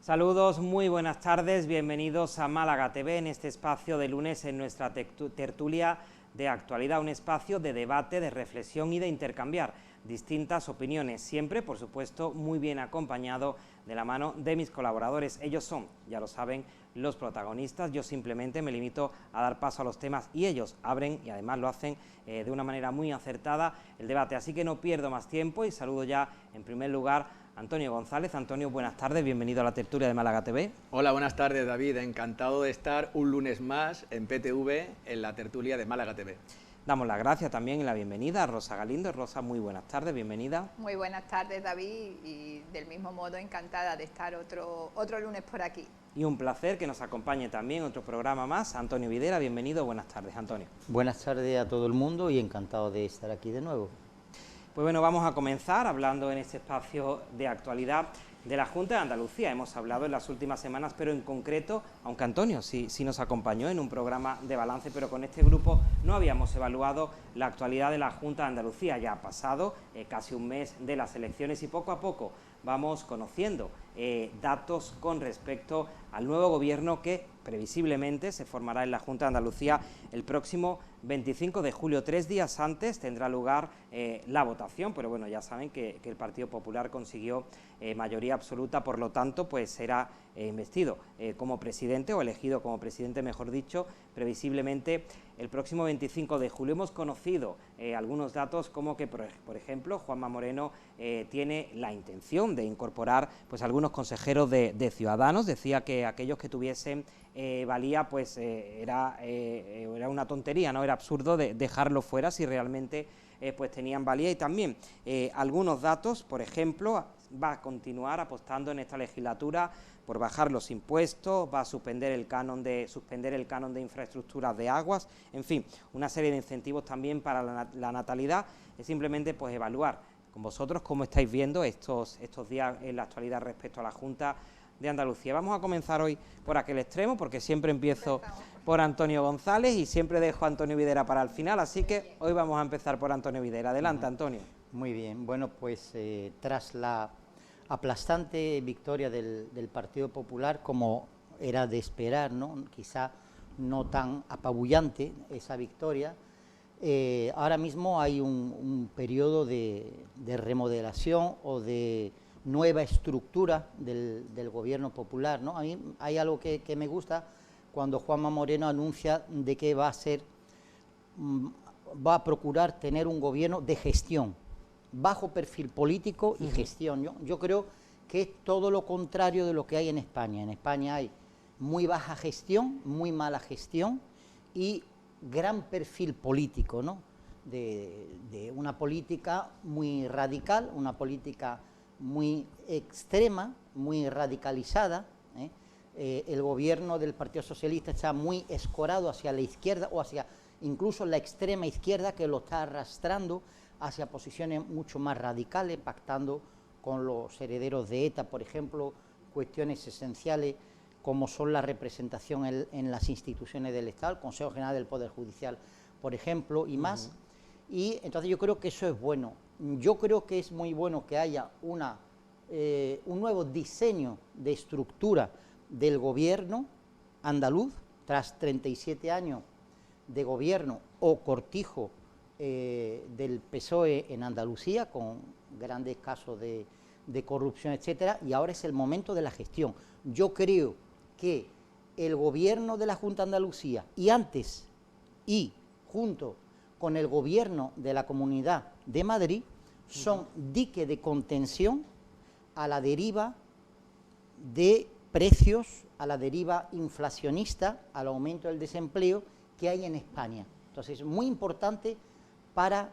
Saludos, muy buenas tardes, bienvenidos a Málaga TV en este espacio de lunes en nuestra tertulia de actualidad, un espacio de debate, de reflexión y de intercambiar distintas opiniones, siempre, por supuesto, muy bien acompañado de la mano de mis colaboradores. Ellos son, ya lo saben, los protagonistas. Yo simplemente me limito a dar paso a los temas y ellos abren y además lo hacen de una manera muy acertada el debate. Así que no pierdo más tiempo y saludo ya en primer lugar Antonio González. Antonio, buenas tardes, bienvenido a la tertulia de Málaga TV. Hola, buenas tardes, David. Encantado de estar un lunes más en PTV, en la tertulia de Málaga TV. Damos las gracias también y la bienvenida a Rosa Galindo. Rosa, muy buenas tardes, bienvenida. Muy buenas tardes, David, y del mismo modo encantada de estar otro lunes por aquí. Y un placer que nos acompañe también otro programa más, Antonio Videra. Bienvenido, buenas tardes, Antonio. Buenas tardes a todo el mundo y encantado de estar aquí de nuevo. Pues bueno, vamos a comenzar hablando en este espacio de actualidad de la Junta de Andalucía. Hemos hablado en las últimas semanas, pero en concreto, aunque Antonio sí nos acompañó en un programa de balance, pero con este grupo no habíamos evaluado la actualidad de la Junta de Andalucía. Ya ha pasado casi un mes de las elecciones y poco a poco vamos conociendo datos con respecto al nuevo gobierno que previsiblemente se formará en la Junta de Andalucía el próximo 25 de julio. 3 días antes tendrá lugar la votación, pero bueno, ya saben que el Partido Popular consiguió mayoría absoluta, por lo tanto, pues será investido como presidente, o elegido como presidente, mejor dicho, previsiblemente el próximo 25 de julio. Hemos conocido algunos datos como que, por ejemplo, Juanma Moreno tiene la intención de incorporar pues algunos consejeros de Ciudadanos. Decía que aquellos que tuviesen valía, pues era una tontería, no era absurdo dejarlo fuera si realmente pues tenían valía. Y también algunos datos, por ejemplo, va a continuar apostando en esta legislatura por bajar los impuestos, va a suspender el canon de infraestructuras de aguas, en fin, una serie de incentivos también para la natalidad. Es simplemente pues evaluar con vosotros cómo estáis viendo estos días en la actualidad respecto a la Junta de Andalucía. Vamos a comenzar hoy por aquel extremo, porque siempre empiezo por Antonio González y siempre dejo a Antonio Videra para el final, así que hoy vamos a empezar por Antonio Videra. Adelante, Antonio. Muy bien, bueno, pues tras la aplastante victoria del Partido Popular, como era de esperar, ¿no? Quizá no tan apabullante esa victoria, ahora mismo hay un periodo de remodelación o de nueva estructura del gobierno popular, ¿no? A mí hay algo que me gusta cuando Juanma Moreno anuncia de que va a procurar tener un gobierno de gestión, bajo perfil político y gestión. Yo creo que es todo lo contrario de lo que hay en España. En España hay muy baja gestión, muy mala gestión y gran perfil político, ¿no? De una política muy radical, una política muy extrema, muy radicalizada. El gobierno del Partido Socialista está muy escorado hacia la izquierda o hacia incluso la extrema izquierda, que lo está arrastrando hacia posiciones mucho más radicales, pactando con los herederos de ETA, por ejemplo, cuestiones esenciales como son la representación en las instituciones del Estado, el Consejo General del Poder Judicial, por ejemplo, y más. Y entonces yo creo que eso es bueno. Yo creo que es muy bueno que haya un nuevo diseño de estructura del gobierno andaluz, tras 37 años de gobierno o cortijo del PSOE en Andalucía, con grandes casos de corrupción, etcétera, y ahora es el momento de la gestión. Yo creo que el gobierno de la Junta de Andalucía, y antes y junto con el gobierno de la Comunidad de Madrid, son dique de contención a la deriva de precios, a la deriva inflacionista, al aumento del desempleo que hay en España. Entonces es muy importante para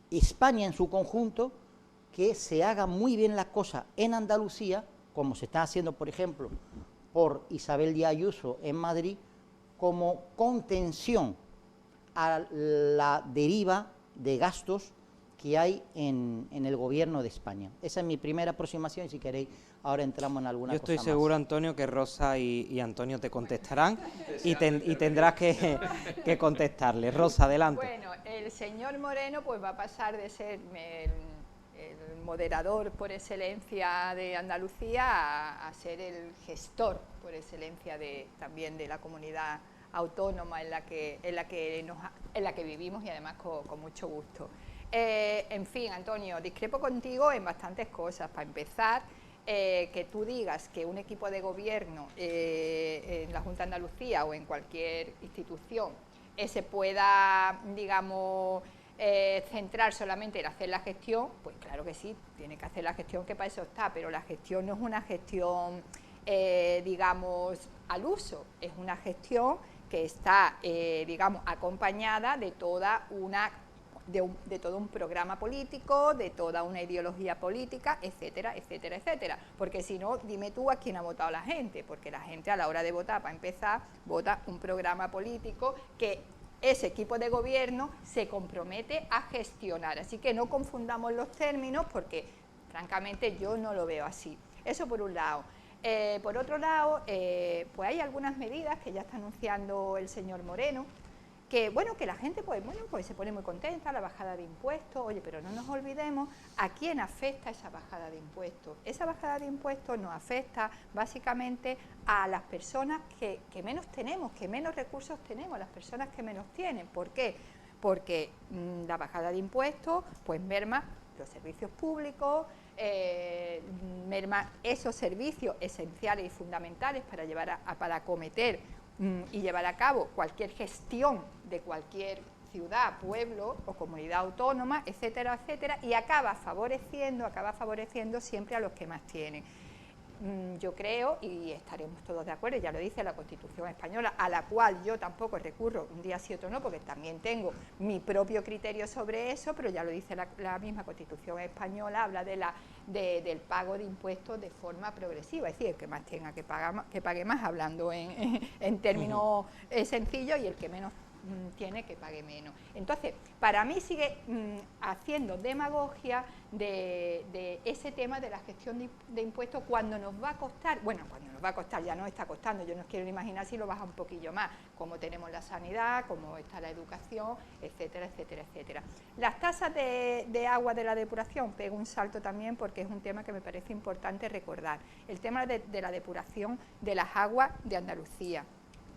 España en su conjunto que se haga muy bien las cosas en Andalucía, como se está haciendo, por ejemplo, por Isabel Díaz Ayuso en Madrid, como contención a la deriva de gastos que hay en el gobierno de España. Esa es mi primera aproximación y si queréis ahora entramos en alguna cosa más. Yo estoy seguro, Antonio, que Rosa y Antonio te contestarán y tendrás que contestarle. Rosa, adelante. Bueno, el señor Moreno pues va a pasar de ser el moderador por excelencia de Andalucía a ser el gestor por excelencia también de la comunidad autónoma en la que vivimos y además con mucho gusto. En fin, Antonio, discrepo contigo en bastantes cosas. Para empezar, que tú digas que un equipo de gobierno en la Junta de Andalucía o en cualquier institución se pueda, digamos, centrar solamente en hacer la gestión, pues claro que sí, tiene que hacer la gestión, que para eso está, pero la gestión no es una gestión, digamos, al uso, es una gestión que está, digamos, acompañada de de todo un programa político, de toda una ideología política, etcétera, etcétera, etcétera. Porque si no, dime tú a quién ha votado la gente, porque la gente a la hora de votar, para empezar, vota un programa político que ese equipo de gobierno se compromete a gestionar. Así que no confundamos los términos porque, francamente, yo no lo veo así. Eso por un lado. Por otro lado, pues hay algunas medidas que ya está anunciando el señor Moreno, que bueno, que la gente pues se pone muy contenta, la bajada de impuestos, oye, pero no nos olvidemos a quién afecta esa bajada de impuestos. Esa bajada de impuestos nos afecta básicamente a las personas que menos tenemos, que menos recursos tenemos, las personas que menos tienen. ¿Por qué? Porque la bajada de impuestos pues merma los servicios públicos, merma esos servicios esenciales y fundamentales para acometer y llevar a cabo cualquier gestión de cualquier ciudad, pueblo o comunidad autónoma, etcétera, etcétera, y acaba favoreciendo siempre a los que más tienen. Yo creo, y estaremos todos de acuerdo, ya lo dice la Constitución española, a la cual yo tampoco recurro un día sí otro no, porque también tengo mi propio criterio sobre eso, pero ya lo dice la misma Constitución española, habla del pago de impuestos de forma progresiva, es decir, el que más tenga que pague más, hablando en términos sencillos, y el que menos tiene que pague menos. Entonces, para mí sigue haciendo demagogia de ese tema de la gestión de impuestos cuando nos va a costar, bueno, cuando nos va a costar, ya nos está costando, yo no quiero imaginar si lo baja un poquillo más, como tenemos la sanidad, como está la educación, etcétera, etcétera, etcétera. Las tasas de agua de la depuración, pego un salto también porque es un tema que me parece importante recordar, el tema de la depuración de las aguas de Andalucía,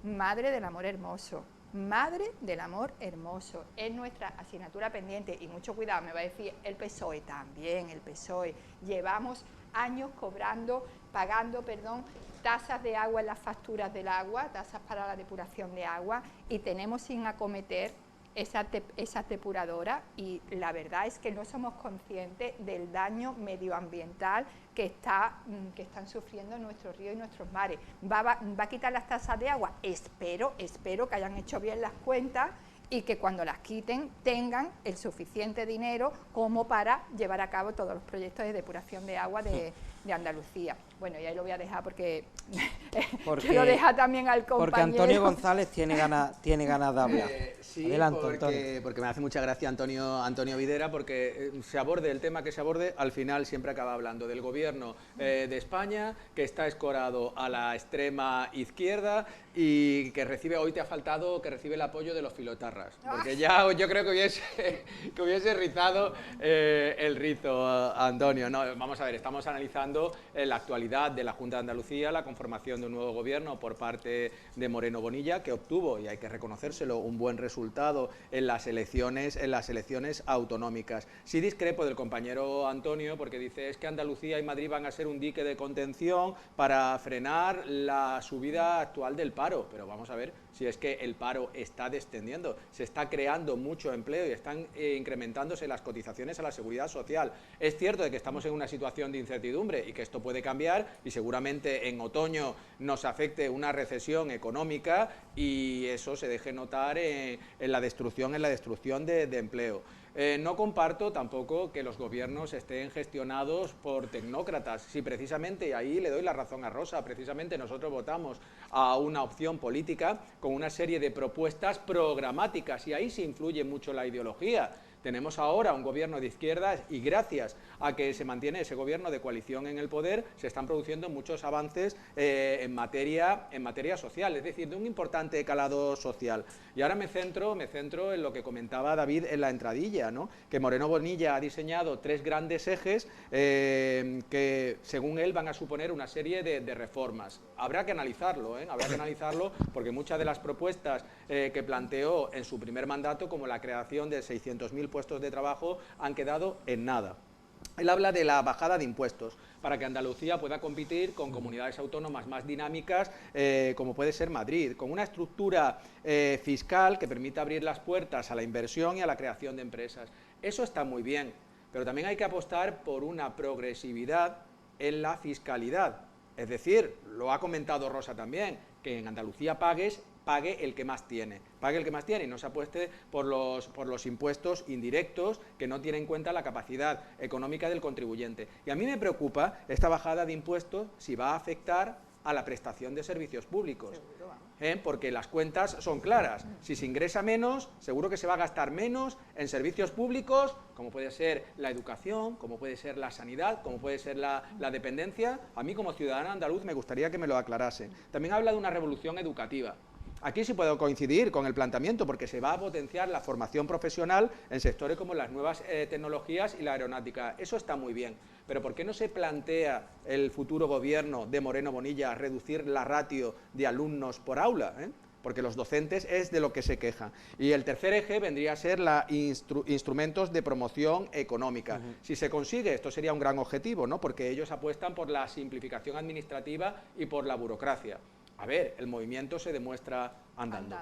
madre del amor hermoso. Madre del amor hermoso, es nuestra asignatura pendiente y mucho cuidado, me va a decir el PSOE, también el PSOE, llevamos años pagando tasas de agua en las facturas del agua, tasas para la depuración de agua y tenemos sin acometer esas depuradoras y la verdad es que no somos conscientes del daño medioambiental que están sufriendo nuestros ríos y nuestros mares. ¿Va a quitar las tasas de agua? Espero que hayan hecho bien las cuentas y que cuando las quiten tengan el suficiente dinero como para llevar a cabo todos los proyectos de depuración de agua de Andalucía. Bueno, y ahí lo voy a dejar porque quiero dejar también al compañero. Porque Antonio González tiene ganas de hablar. Sí, Adelante, porque me hace mucha gracia Antonio Videra, porque se aborde el tema que se aborde, al final siempre acaba hablando del gobierno de España, que está escorado a la extrema izquierda y que hoy te ha faltado que recibe el apoyo de los filotarras, porque ya yo creo que hubiese rizado el rizo, Antonio. No, vamos a ver, estamos analizando la actualidad de la Junta de Andalucía, la conformación de un nuevo gobierno por parte de Moreno Bonilla, que obtuvo, y hay que reconocérselo, un buen resultado en las elecciones autonómicas. Sí discrepo del compañero Antonio, porque dice es que Andalucía y Madrid van a ser un dique de contención para frenar la subida actual del paro, pero vamos a ver si es que el paro está descendiendo, se está creando mucho empleo y están incrementándose las cotizaciones a la seguridad social. Es cierto de que estamos en una situación de incertidumbre y que esto puede cambiar y seguramente en otoño nos afecte una recesión económica y eso se deje notar en la destrucción de empleo. No comparto tampoco que los gobiernos estén gestionados por tecnócratas. Si precisamente, y ahí le doy la razón a Rosa, precisamente nosotros votamos a una opción política con una serie de propuestas programáticas y ahí sí influye mucho la ideología. Tenemos ahora un gobierno de izquierdas y gracias a que se mantiene ese gobierno de coalición en el poder, se están produciendo muchos avances en materia social, es decir, de un importante calado social. Y ahora me centro en lo que comentaba David en la entradilla, ¿no? Que Moreno Bonilla ha diseñado 3 grandes ejes que, según él, van a suponer una serie de reformas. Habrá que analizarlo, habrá que analizarlo, porque muchas de las propuestas que planteó en su primer mandato, como la creación de 600.000 puestos de trabajo, han quedado en nada. Él habla de la bajada de impuestos para que Andalucía pueda competir con comunidades autónomas más dinámicas, como puede ser Madrid, con una estructura fiscal que permita abrir las puertas a la inversión y a la creación de empresas. Eso está muy bien, pero también hay que apostar por una progresividad en la fiscalidad. Es decir, lo ha comentado Rosa también, que en Andalucía pague el que más tiene, y no se apueste por los impuestos indirectos que no tienen en cuenta la capacidad económica del contribuyente. Y a mí me preocupa esta bajada de impuestos si va a afectar a la prestación de servicios públicos, porque las cuentas son claras. Si se ingresa menos, seguro que se va a gastar menos en servicios públicos, como puede ser la educación, como puede ser la sanidad, como puede ser la dependencia. A mí, como ciudadano andaluz, me gustaría que me lo aclarase. También habla de una revolución educativa. Aquí sí puedo coincidir con el planteamiento, porque se va a potenciar la formación profesional en sectores como las nuevas tecnologías y la aeronáutica. Eso está muy bien, pero ¿por qué no se plantea el futuro gobierno de Moreno Bonilla reducir la ratio de alumnos por aula? Porque los docentes es de lo que se quejan. Y el tercer eje vendría a ser instrumentos de promoción económica. Si se consigue, esto sería un gran objetivo, ¿no? Porque ellos apuestan por la simplificación administrativa y por la burocracia. A ver, el movimiento se demuestra andando.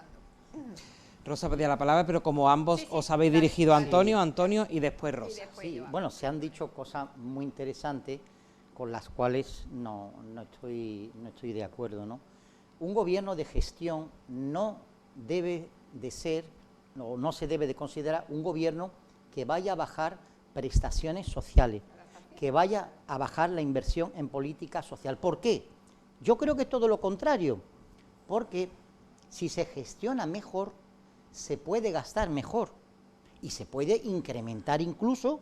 Rosa pedía la palabra, pero como ambos os habéis dirigido a Antonio y después Rosa. Sí, bueno, se han dicho cosas muy interesantes con las cuales no estoy de acuerdo, ¿no? Un gobierno de gestión no debe de ser, no se debe de considerar un gobierno que vaya a bajar prestaciones sociales, que vaya a bajar la inversión en política social. ¿Por qué? Yo creo que es todo lo contrario, porque si se gestiona mejor, se puede gastar mejor y se puede incrementar incluso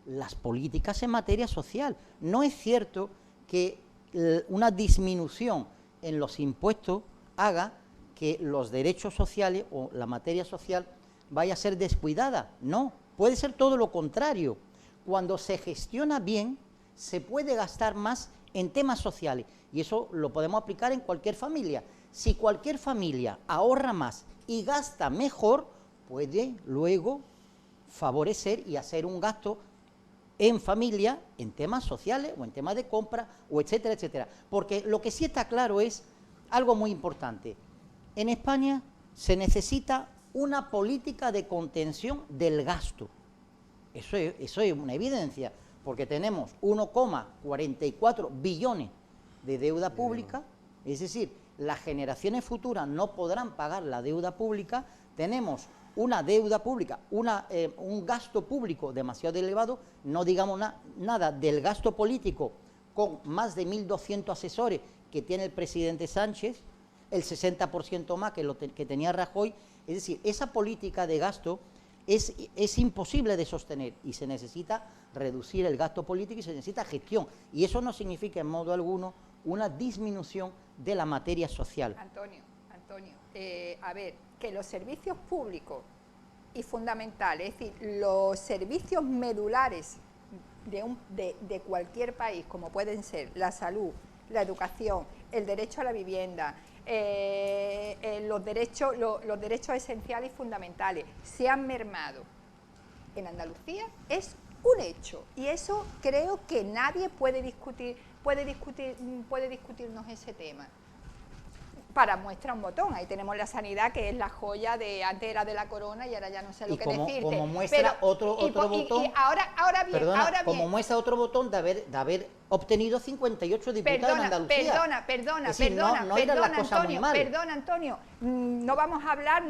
las políticas en materia social. No es cierto que una disminución en los impuestos haga que los derechos sociales o la materia social vaya a ser descuidada. No, puede ser todo lo contrario. Cuando se gestiona bien, se puede gastar más en temas sociales, y eso lo podemos aplicar en cualquier familia. Si cualquier familia ahorra más y gasta mejor, puede luego favorecer y hacer un gasto en familia, en temas sociales o en temas de compra, o etcétera, etcétera. Porque lo que sí está claro es algo muy importante. En España se necesita una política de contención del gasto. Eso es una evidencia, porque tenemos 1,44 billones de deuda pública, es decir, las generaciones futuras no podrán pagar la deuda pública. Tenemos una deuda pública, un gasto público demasiado elevado, no digamos nada del gasto político, con más de 1.200 asesores que tiene el presidente Sánchez, el 60% más que tenía Rajoy. Es decir, esa política de gasto es imposible de sostener, y se necesita reducir el gasto político y se necesita gestión, y eso no significa en modo alguno una disminución de la materia social. Antonio, a ver, que los servicios públicos y fundamentales, es decir, los servicios medulares de cualquier país, como pueden ser la salud, la educación, el derecho a la vivienda, los derechos esenciales y fundamentales, se han mermado en Andalucía, es un hecho, y eso creo que nadie puede discutirnos ese tema. Para muestra un botón, ahí tenemos la sanidad, que es la joya de, antes era de la corona y ahora ya no sé lo que decirte. Como muestra otro botón, y ahora bien, como muestra otro botón de haber obtenido 58 diputados en Andalucía. Perdona, Antonio, no vamos a hablar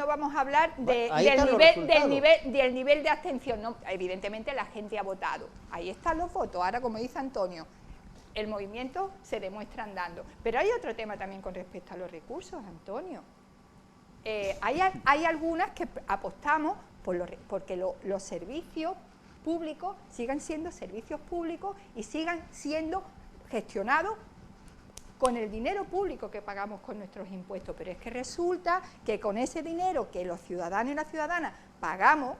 del nivel de abstención. No, evidentemente la gente ha votado, ahí están los votos. Ahora, como dice Antonio, el movimiento se demuestra andando. Pero hay otro tema también con respecto a los recursos, Antonio. hay algunas que apostamos porque los servicios públicos sigan siendo servicios públicos y sigan siendo gestionados con el dinero público que pagamos con nuestros impuestos, pero es que resulta que con ese dinero que los ciudadanos y las ciudadanas pagamos,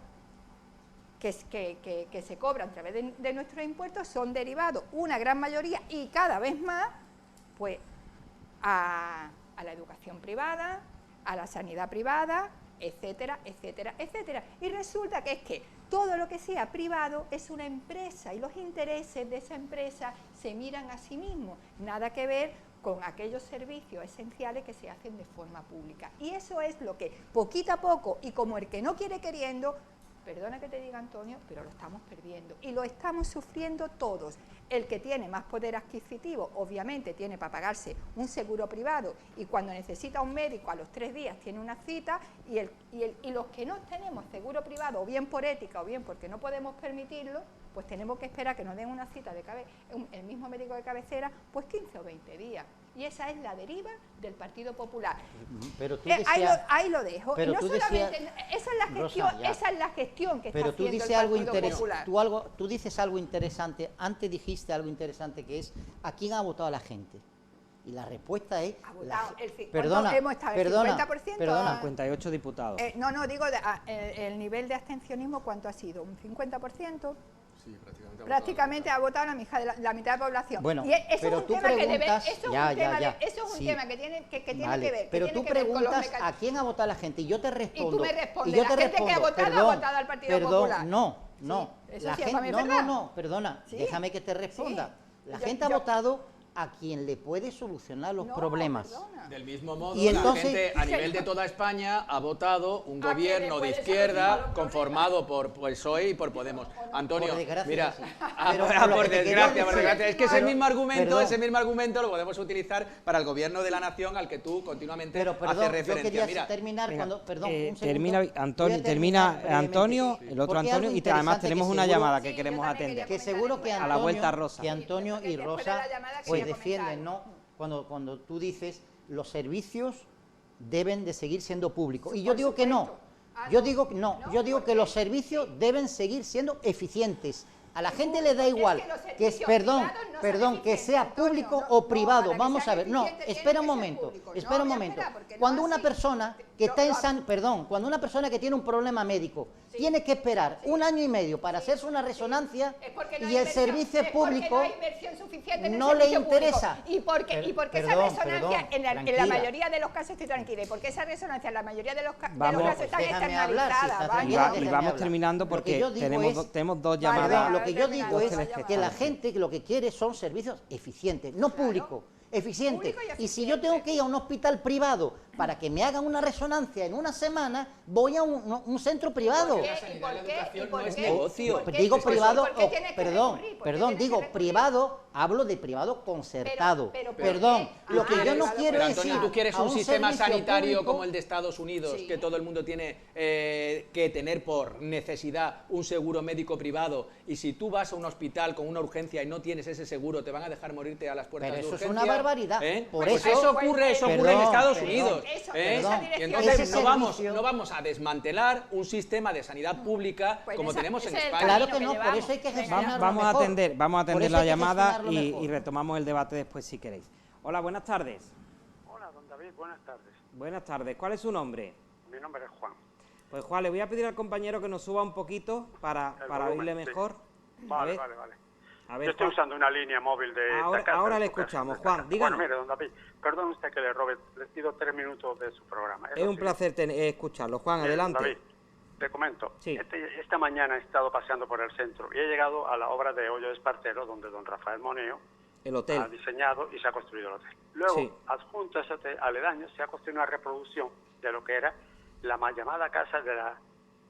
que se cobran a través de nuestros impuestos, son derivados una gran mayoría y cada vez más pues a la educación privada, a la sanidad privada, etcétera, etcétera, etcétera. Y resulta que es que todo lo que sea privado es una empresa y los intereses de esa empresa se miran a sí mismos, nada que ver con aquellos servicios esenciales que se hacen de forma pública. Y eso es lo que poquito a poco, y como el que no quiere queriendo, perdona que te diga, Antonio, pero lo estamos perdiendo y lo estamos sufriendo todos. El que tiene más poder adquisitivo, obviamente, tiene para pagarse un seguro privado y cuando necesita un médico a los 3 días tiene una cita, y los que no tenemos seguro privado, o bien por ética o bien porque no podemos permitirlo, pues tenemos que esperar que nos den una cita el mismo médico de cabecera, pues 15 o 20 días. Y esa es la deriva del Partido Popular. Pero tú decías, ahí lo dejo. Pero y no tú solamente, decías, esa es la gestión, Rosa, esa es la gestión que pero está tú haciendo dices el algo Partido Popular. tú dices algo interesante, antes dijiste algo interesante que es, ¿a quién ha votado la gente? Y la respuesta es... Ha votado Perdona, hemos estado perdona, el 50%. perdona. 58 diputados. No, digo, el nivel de abstencionismo, ¿cuánto ha sido? ¿Un 50%? Sí, prácticamente ha votado la mitad de la población. Bueno, y eso pero es un tú tema preguntas, eso es un sí. tema que tiene que Vale, ver. pero que tú tiene que ver con los preguntas a quién ha votado la gente y yo te respondo. Y tú me respondes, y yo la te gente que ha respondo, votado ha votado al Partido Popular. No, Sí, eso la sí, gente, para mí es verdad. no, perdona, Sí. déjame que te responda. Sí. La gente ha votado a quien le puede solucionar los problemas. Perdona. Del mismo modo, Y la entonces- gente a nivel de toda España ha votado un ¿A quién le gobierno de puede izquierda solucionar los conformado por PSOE y por Podemos. Antonio, Por desgracia, mira, sí. ah, Pero por lo que te quería desgracia, por decir- desgracia, es que Pero- ese mismo argumento lo podemos utilizar para el gobierno de la nación al que tú continuamente Pero perdón, haces yo referencia. quería Mira, terminar Venga, cuando... Perdón, un segundo. termina Voy a Antonio, terminar brevemente. Antonio, el otro Porque Antonio, algo y además interesante tenemos que una seguro- llamada que Sí, queremos yo también atender. quería Que seguro que A la Antonio, vuelta, Rosa. que Antonio Sí, y porque después de Rosa la llamada pues quería defienden, comentar. ¿no? Cuando tú dices los servicios deben de seguir siendo públicos. Y yo Por digo que no. supuesto. Ah, Yo no. digo que no. No, Yo digo ¿por que qué? los servicios deben seguir siendo eficientes. A la gente le da Porque es igual que los que es, servicios perdón, privados no son perdón, que eficientes, sea Antonio, público no, o no, privado. para que Vamos sean a ver. No, eficientes espera un tienen que ser momento. públicos. Espera No, un ya momento. espera, porque no Cuando una así. persona que está en Lo- perdón, cuando una persona que tiene un problema médico tiene que esperar un año y medio para hacerse una resonancia Es porque no y hay el inversión, servicio es porque público no hay inversión suficiente en el no le servicio interesa. público. Y porque Perdón, esa resonancia, perdón, en la tranquila. mayoría de los casos, estoy tranquila, y porque esa resonancia en la mayoría de los Vamos. casos están Déjame hablar, si externalizadas. está ¿vale? tranquila, Y déjame vamos hablar. terminando Lo que porque yo digo tenemos, tenemos dos Vale, llamadas. vale. Lo que yo digo Dos es telefonazos. que la gente lo que quiere son servicios eficientes, no públicos, eficientes. Público y Y si yo tengo eficiente. que ir a un hospital privado para que me hagan una resonancia en una semana, voy a un centro privado. ¿Por qué? La sanidad y la ¿Y por qué? educación ¿Y por no es qué? negocio. ¿Y por qué? Digo ¿Y por qué? privado, ¿Por qué tienes que perdón, recurrir? ¿Por qué perdón, tienes que digo recurrir? privado, hablo de privado concertado. Pero ¿por Perdón, qué? lo que yo no Pero, quiero Pero es Antonio, ir tú quieres a un sistema servicio sanitario público. como el de Estados Unidos, Sí. que todo el mundo tiene que tener por necesidad un seguro médico privado, y si tú vas a un hospital con una urgencia y no tienes ese seguro, te van a dejar morirte a las puertas Pero de eso es urgencia. una barbaridad. Por Pues eso- ocurre en Perdón, Estados perdón. Unidos. Eso, ¿eh? esa Perdón. Y dirección. entonces Ese servicio- no vamos a desmantelar un sistema de sanidad pública Pues como esa- tenemos en ese es el España. Claro camino que no, que por llevamos. eso hay que Venga, gestionarlo Vamos a mejor. vamos a Por atender eso la hay que llamada gestionarlo mejor. y retomamos el debate después si queréis. Hola, buenas tardes. Hola, don David, buenas tardes. Buenas tardes. ¿Cuál es su nombre? Mi nombre es Juan. Pues Juan, le voy a pedir al compañero que nos suba un poquito para volumen, oírle sí. mejor. Vale, A ver, vale. a Yo ver, estoy Juan. usando una línea móvil de Ahora- esta casa, ahora de le su casa, escuchamos. de esta Juan, casa. díganos. Bueno, mire, don David, perdón usted que le robe, les pido 3 minutos de su programa. Es un placer escucharlo. Juan, Mire, don adelante. David, te comento. Sí. Esta mañana he estado paseando por el centro y he llegado a la obra de Hoyo Espartero, donde don Rafael Moneo El ha hotel. diseñado y se ha construido el hotel. Luego, Sí. adjunto a ese hotel aledaño, se ha construido una reproducción de lo que era la mal llamada casa de la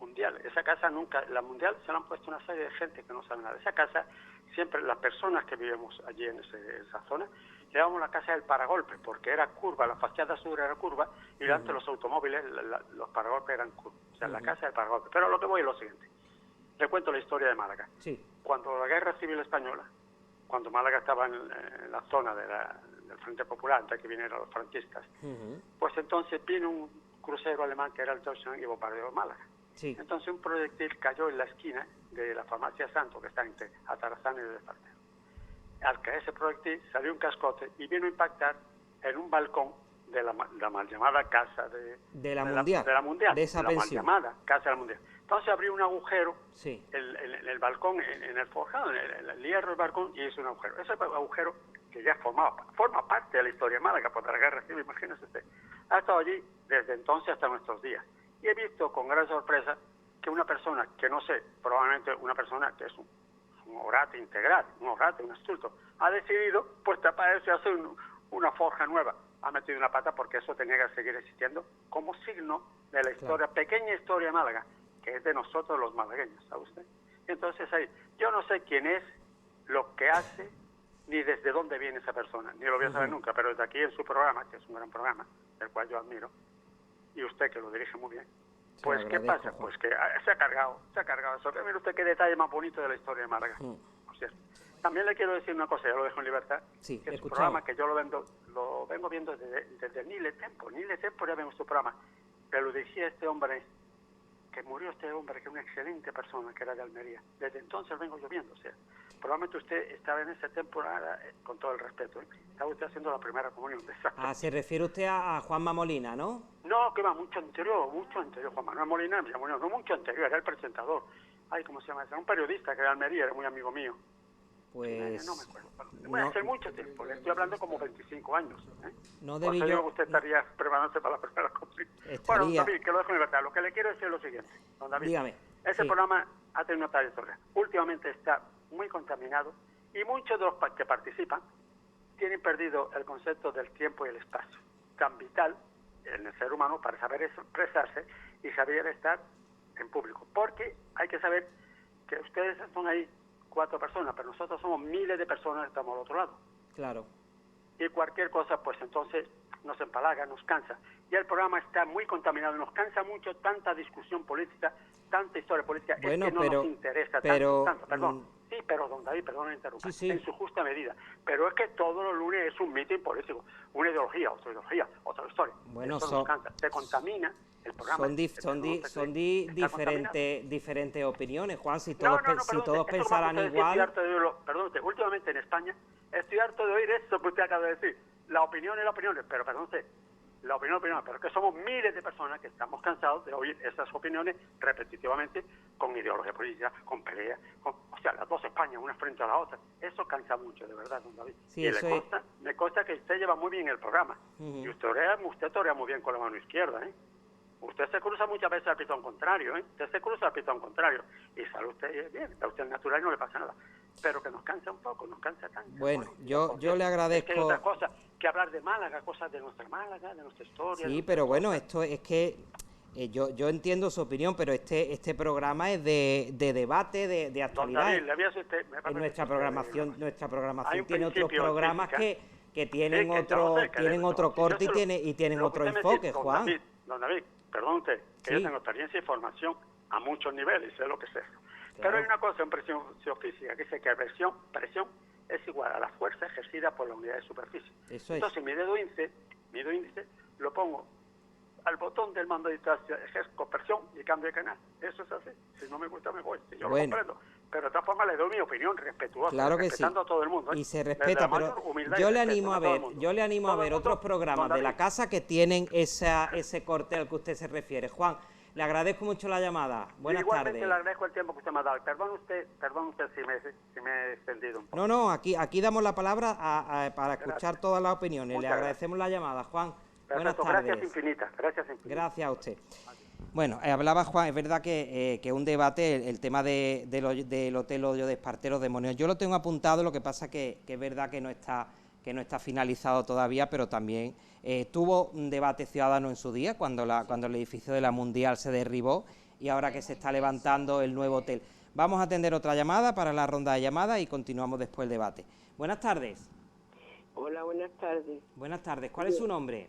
Mundial. Esa casa nunca, la Mundial se la han puesto una serie de gente que no sabe nada. Esa casa, siempre las personas que vivimos allí en esa zona, le llamamos la casa del paragolpe, porque era curva, la fachada sur era curva, y delante de los automóviles los paragolpes eran curvos. O sea, la casa del paragolpe. Pero a lo que voy es lo siguiente. Le cuento la historia de Málaga. Sí. Cuando la Guerra Civil Española, cuando Málaga estaba en la zona del Frente Popular, antes que vinieran los franquistas, Ujú. pues entonces vino un crucero alemán que era el Deutschland y bombardeó Málaga. Sí. Entonces un proyectil cayó en la esquina de la farmacia Santo, que está entre Atarazán y el Espartero. Al caer ese proyectil salió un cascote y vino a impactar en un balcón de la mal llamada casa de la Mundial, de esa la pensión. mal llamada casa de la Mundial. Entonces abrió un agujero Sí. en el balcón, en el forjado, en el hierro del balcón, y hizo un agujero. Ese agujero, que ya forma parte de la historia de Málaga, por la guerra civil, imagínese usted, ha estado allí desde entonces hasta nuestros días. Y he visto con gran sorpresa que una persona que no sé, probablemente una persona que es un orate integral, un astuto, ha decidido pues tapar eso y hacer una forja nueva. Ha metido una pata porque eso tenía que seguir existiendo como signo de la historia, claro, pequeña historia de Málaga, que es de nosotros los malagueños, ¿sabe usted? Entonces ahí, yo no sé quién es, lo que hace, ni desde dónde viene esa persona, ni lo voy a saber nunca, pero desde aquí en su programa, que es un gran programa, del cual yo admiro, y usted que lo dirige muy bien, pues ¿qué pasa? Pues que se ha cargado eso. Mire usted qué detalle más bonito de la historia de Málaga. ¿No es cierto? También le quiero decir una cosa, ya lo dejo en libertad, sí, que es un programa que yo lo vengo viendo desde Nile Tempo ya vemos su programa, pero lo dirigía este hombre, que murió este hombre, que es una excelente persona, que era de Almería. Desde entonces vengo yo viendo, o sea, probablemente usted estaba en esa temporada, con todo el respeto, estaba usted haciendo la primera comunión de esa. Ah, se refiere usted a Juanma Molina, ¿no? No, que va mucho anterior, Juan Manuel Molina, no mucho anterior, era el presentador. Ay, ¿cómo se llama? Era un periodista que era de Almería, era muy amigo mío. Pues... No me acuerdo. Bueno, hace mucho tiempo, le estoy hablando como 25 años. No debí yo... Usted estaría preparándose para la primera comunión. Bueno, don David, que lo dejo en libertad. Lo que le quiero decir es lo siguiente, don David. Dígame. Ese programa ha tenido una trayectoria. Últimamente está muy contaminado y muchos de los que participan tienen perdido el concepto del tiempo y el espacio, tan vital en el ser humano para saber expresarse y saber estar en público. Porque hay que saber que ustedes son ahí 4 personas, pero nosotros somos miles de personas que estamos al otro lado. Claro. Y cualquier cosa, pues entonces nos empalaga, nos cansa. Y el programa está muy contaminado, nos cansa mucho tanta discusión política, tanta historia política, bueno, es que no nos interesa tanto, perdón. Sí, pero don David, perdón, interrumpa, en su justa medida. Pero es que todos los lunes es un mitin político, una ideología, otra historia. Bueno, eso nos cansa, se contamina el programa. Son diferentes opiniones, Juan, si todos pensaran igual... Perdón, últimamente en España estoy harto de oír eso que usted acaba de decir. La opinión es la opinión, pero perdón usted, la opinión, pero es que somos miles de personas que estamos cansados de oír esas opiniones repetitivamente, con ideología política, con peleas, o sea, las dos Españas, una frente a la otra. Eso cansa mucho, de verdad, don David. Sí, y me consta que usted lleva muy bien el programa. Y usted torea muy bien con la mano izquierda, ¿eh? Usted se cruza muchas veces al pitón contrario, ¿eh? Usted se cruza al pitón contrario y sale usted bien, a usted es natural y no le pasa nada. Pero que nos cansa un poco, nos cansa tanto. Bueno, yo le agradezco... Es que hay otra cosa que hablar de Málaga, cosas de nuestra Málaga, de nuestra historia... Sí, pero bueno, esto es que... yo entiendo su opinión, pero este programa es de debate, de actualidad. Nuestra programación tiene otros programas que tienen otro corte y tienen otro enfoque, Juan. Don David, perdón usted, que yo tengo experiencia y formación a muchos niveles, sé lo que sé. Pero hay una cosa en presión física que dice que presión es igual a la fuerza ejercida por la unidad de superficie. Entonces mi dedo índice lo pongo al botón del mando de distancia, ejerzo presión y cambio de canal. Eso es así. Si no me gusta, me voy. Yo lo comprendo. Pero de todas formas le doy mi opinión respetuosa, claro que respetando a todo el mundo. Y se respeta, pero yo le animo a ver otros programas de la casa que tienen ese corte al que usted se refiere. Juan, le agradezco mucho la llamada. Buenas tardes. Le agradezco el tiempo que usted me ha dado. Perdón usted si me he extendido un poco. No, aquí damos la palabra para escuchar todas las opiniones. Le agradecemos la llamada, Juan. Buenas tardes. Gracias infinitas. Gracias a usted. Bueno, hablaba Juan, es verdad que un debate, el tema del Hotel Odio de Espartero de Moneo. Yo lo tengo apuntado, lo que pasa que es verdad que no está finalizado todavía, pero también tuvo un debate ciudadano en su día, cuando el edificio de la Mundial se derribó y ahora que se está levantando el nuevo hotel. Vamos a atender otra llamada para la ronda de llamadas y continuamos después el debate. Buenas tardes. Hola, buenas tardes. Buenas tardes. ¿Cuál es su nombre?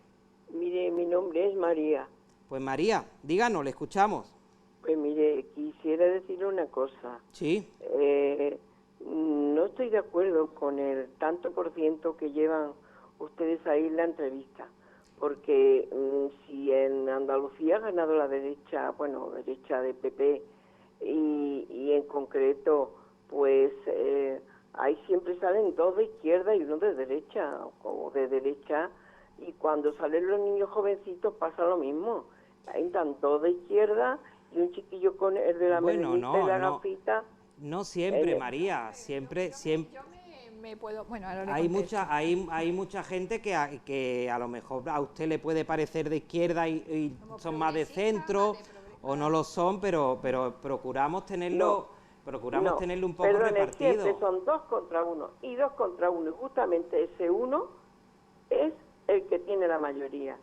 Mire, mi nombre es María. Pues María, díganos, le escuchamos. Pues mire, quisiera decirle una cosa. Sí. No estoy de acuerdo con el tanto por ciento que llevan ustedes ahí en la entrevista, porque si en Andalucía ha ganado la derecha, bueno, derecha de PP, y en concreto, pues ahí siempre salen dos de izquierda y uno de derecha, o de derecha, y cuando salen los niños jovencitos pasa lo mismo, entran dos de izquierda y un chiquillo con el de la Bueno, melenita y la no. gafita. No siempre, María, siempre. Yo me puedo, bueno, ahora le Hay contesto. hay mucha gente que a lo mejor a usted le puede parecer de izquierda y son más de centro, o no lo son, pero procuramos tenerlo, No, tenerlo un poco perdone, repartido. siempre son 2 contra 1 y 2 contra 1, y justamente ese uno es el que tiene la mayoría.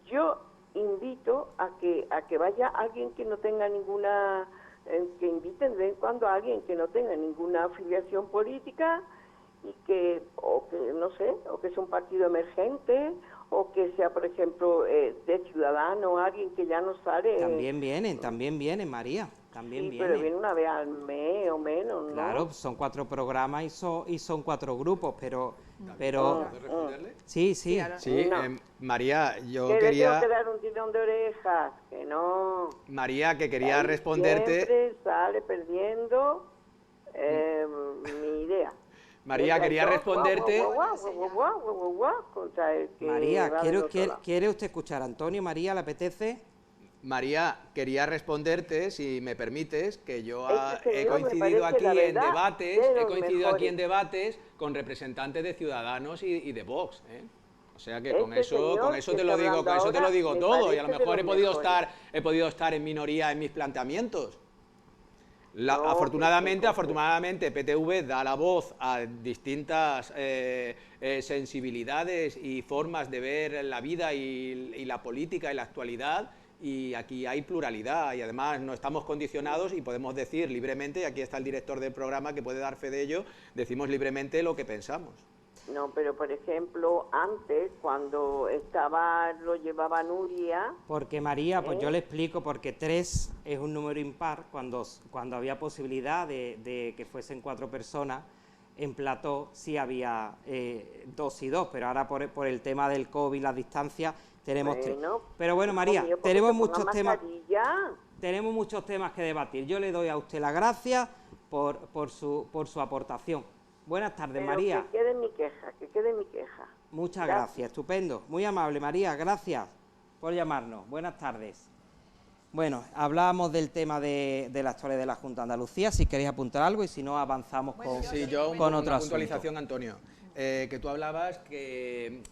Yo invito a que vaya alguien que no tenga ninguna, que inviten de vez en cuando a alguien que no tenga ninguna afiliación política, y que, o que no sé, o que sea un partido emergente, o que sea, por ejemplo, de Ciudadanos, alguien que ya no sale. También vienen, María, también Sí, vienen. pero viene una vez al mes o menos, ¿no? Claro, son 4 programas y son 4 grupos, pero ¿Puedo responderle? sí, sí. Sí, No. María, yo Que le tengo quería... que dar un tirón de orejas, que no. María, que quería Ahí responderte... Siempre sale perdiendo mi idea. María, Mientras quería yo, responderte... contra el que María, va del otro lado. ¿quiere usted escuchar a Antonio? María, ¿le apetece? María, quería responderte, si me permites, que yo Este he señor me coincidido parece, aquí la en verdad, debates, de he los coincidido aquí en mejores. debates con representantes de Ciudadanos y de Vox, ¿eh? O sea que con Este eso señor te que lo está digo, hablando con eso te lo ahora digo me todo, y a lo parece de mejor los mejores. he podido estar en minoría en mis planteamientos. No, Afortunadamente, PTV da la voz a distintas sensibilidades y formas de ver la vida y la política y la actualidad, y aquí hay pluralidad, y además no estamos condicionados y podemos decir libremente, y aquí está el director del programa que puede dar fe de ello, decimos libremente lo que pensamos. No, pero por ejemplo, antes, cuando lo llevaba Nuria... Porque María, pues yo le explico, porque 3 es un número impar, cuando había posibilidad de que fuesen 4 personas, en plató sí había 2 y 2, pero ahora por el tema del COVID, las distancias, tenemos 3. Bueno, Pero bueno, María, mío, porque tenemos se ponga muchos temas. mascarilla. Tenemos muchos temas que debatir. Yo le doy a usted las gracias por su aportación. Buenas tardes, Pero María. que quede mi queja, que quede mi queja. Muchas gracias, estupendo. Muy amable, María, gracias por llamarnos. Buenas tardes. Bueno, hablábamos del tema de la actualidad de la Junta de Andalucía, si queréis apuntar algo, y si no, avanzamos con, Sí, yo con una otro asunto. puntualización, Antonio, que tú hablabas que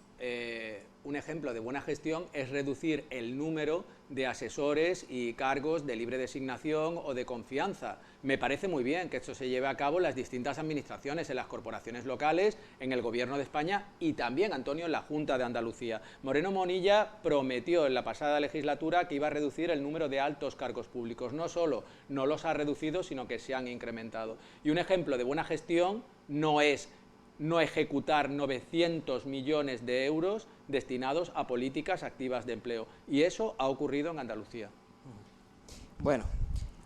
un ejemplo de buena gestión es reducir el número de asesores y cargos de libre designación o de confianza. Me parece muy bien que esto se lleve a cabo en las distintas administraciones, en las corporaciones locales, en el Gobierno de España y también, Antonio, en la Junta de Andalucía. Moreno Monilla prometió en la pasada legislatura que iba a reducir el número de altos cargos públicos. No solo no los ha reducido, sino que se han incrementado. Y un ejemplo de buena gestión no es no ejecutar 900 millones de euros destinados a políticas activas de empleo. Y eso ha ocurrido en Andalucía. Bueno,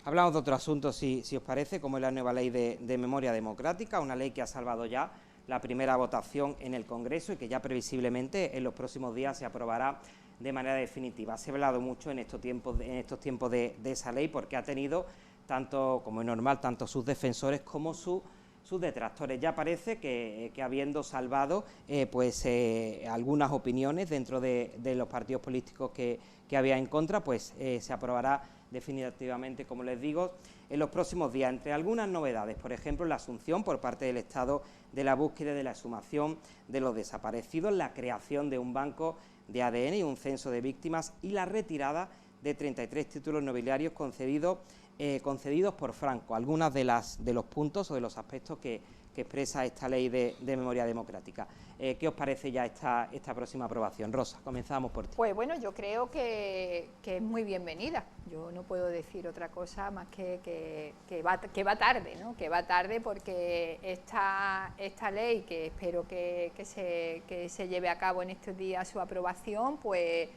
hablamos de otro asunto, si os parece, como es la nueva ley de memoria democrática, una ley que ha salvado ya la primera votación en el Congreso y que ya previsiblemente en los próximos días se aprobará de manera definitiva. Se ha hablado mucho en estos tiempos de esa ley porque ha tenido, tanto como es normal, tanto sus defensores como sus detractores. Ya parece que habiendo salvado algunas opiniones dentro de los partidos políticos que había en contra, pues se aprobará definitivamente, como les digo, en los próximos días. Entre algunas novedades, por ejemplo, la asunción por parte del Estado de la búsqueda y de la exhumación de los desaparecidos, la creación de un banco de ADN y un censo de víctimas y la retirada de 33 títulos nobiliarios concedidos por Franco. Algunas de los puntos o de los aspectos que expresa esta ley de memoria democrática. ¿Qué os parece ya esta próxima aprobación? Rosa, comenzamos por ti. Pues bueno, yo creo que es muy bienvenida. Yo no puedo decir otra cosa más que va tarde, ¿no? Que va tarde porque esta ley, que espero que se lleve a cabo en estos días su aprobación, pues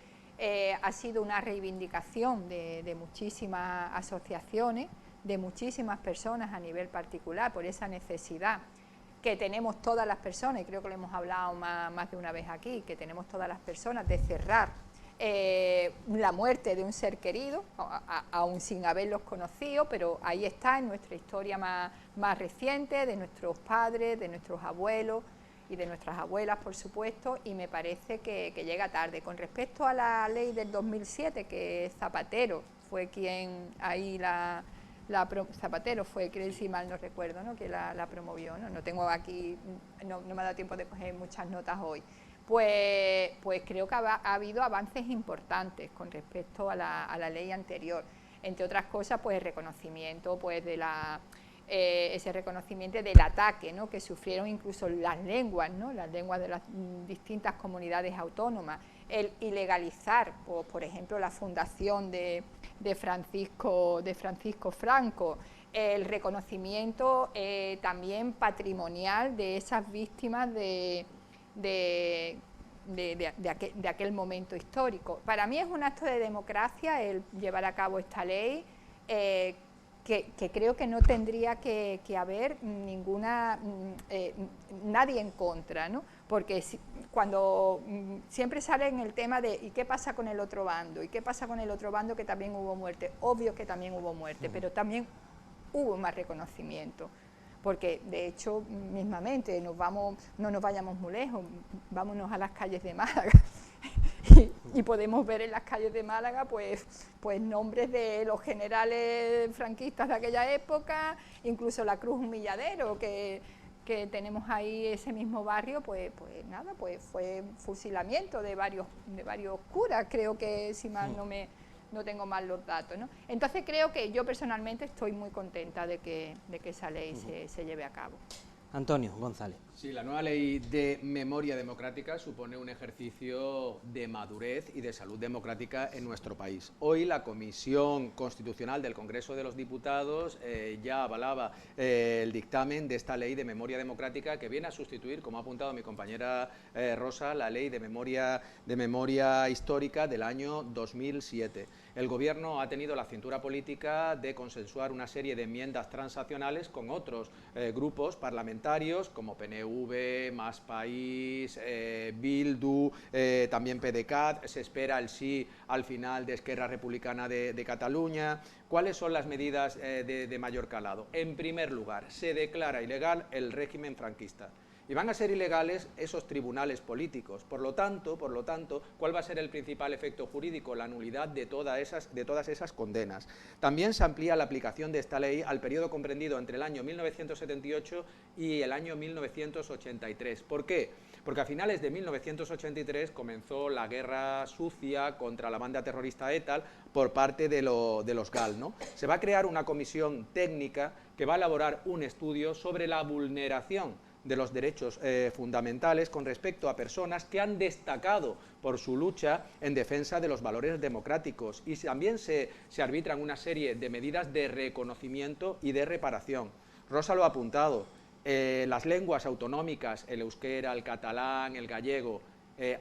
ha sido una reivindicación de muchísimas asociaciones, de muchísimas personas a nivel particular, por esa necesidad que tenemos todas las personas, y creo que lo hemos hablado más de una vez aquí, que tenemos todas las personas de cerrar la muerte de un ser querido, aún sin haberlos conocido, pero ahí está en nuestra historia más reciente, de nuestros padres, de nuestros abuelos y de nuestras abuelas, por supuesto, y me parece que llega tarde. Con respecto a la ley del 2007, que Zapatero fue quien ahí Zapatero fue, creo, si mal no recuerdo, ¿no?, que la promovió, ¿no? No tengo aquí, no me ha dado tiempo de coger muchas notas hoy. Pues creo que ha habido avances importantes con respecto a la ley anterior, entre otras cosas, pues el reconocimiento, pues de ese reconocimiento del ataque, ¿no?, que sufrieron incluso las lenguas, ¿no?, las lenguas de las distintas comunidades autónomas, el ilegalizar, por ejemplo, la fundación de Francisco Franco, el reconocimiento también patrimonial de esas víctimas de aquel momento histórico. Para mí es un acto de democracia el llevar a cabo esta ley, que creo que no tendría que haber nadie en contra, ¿no? Porque cuando siempre sale en el tema de ¿y qué pasa con el otro bando? ¿Y qué pasa con el otro bando que también hubo muerte? Obvio que también hubo muerte, pero también hubo más reconocimiento. Porque de hecho, mismamente, no nos vayamos muy lejos, vámonos a las calles de Málaga y podemos ver en las calles de Málaga pues nombres de los generales franquistas de aquella época, incluso la Cruz Humilladero, que tenemos ahí ese mismo barrio, pues fue fusilamiento de varios curas, creo que si mal no tengo mal los datos, ¿no? Entonces creo que yo personalmente estoy muy contenta de que esa ley se lleve a cabo. Antonio González. Sí, la nueva ley de memoria democrática supone un ejercicio de madurez y de salud democrática en nuestro país. Hoy la Comisión Constitucional del Congreso de los Diputados ya avalaba el dictamen de esta ley de memoria democrática, que viene a sustituir, como ha apuntado mi compañera Rosa, la ley de memoria histórica del año 2007. El Gobierno ha tenido la cintura política de consensuar una serie de enmiendas transaccionales con otros grupos parlamentarios como PNV, Más País, Bildu, también PDeCAT. Se espera el sí al final de Esquerra Republicana de Cataluña. ¿Cuáles son las medidas de mayor calado? En primer lugar, se declara ilegal el régimen franquista. Y van a ser ilegales esos tribunales políticos. Por lo tanto, ¿cuál va a ser el principal efecto jurídico? La nulidad de todas esas condenas. También se amplía la aplicación de esta ley al periodo comprendido entre el año 1978 y el año 1983. ¿Por qué? Porque a finales de 1983 comenzó la guerra sucia contra la banda terrorista ETA por parte de los GAL, ¿no? Se va a crear una comisión técnica que va a elaborar un estudio sobre la vulneración de los derechos fundamentales con respecto a personas que han destacado por su lucha en defensa de los valores democráticos, y también se arbitran una serie de medidas de reconocimiento y de reparación. Rosa lo ha apuntado, las lenguas autonómicas, el euskera, el catalán, el gallego,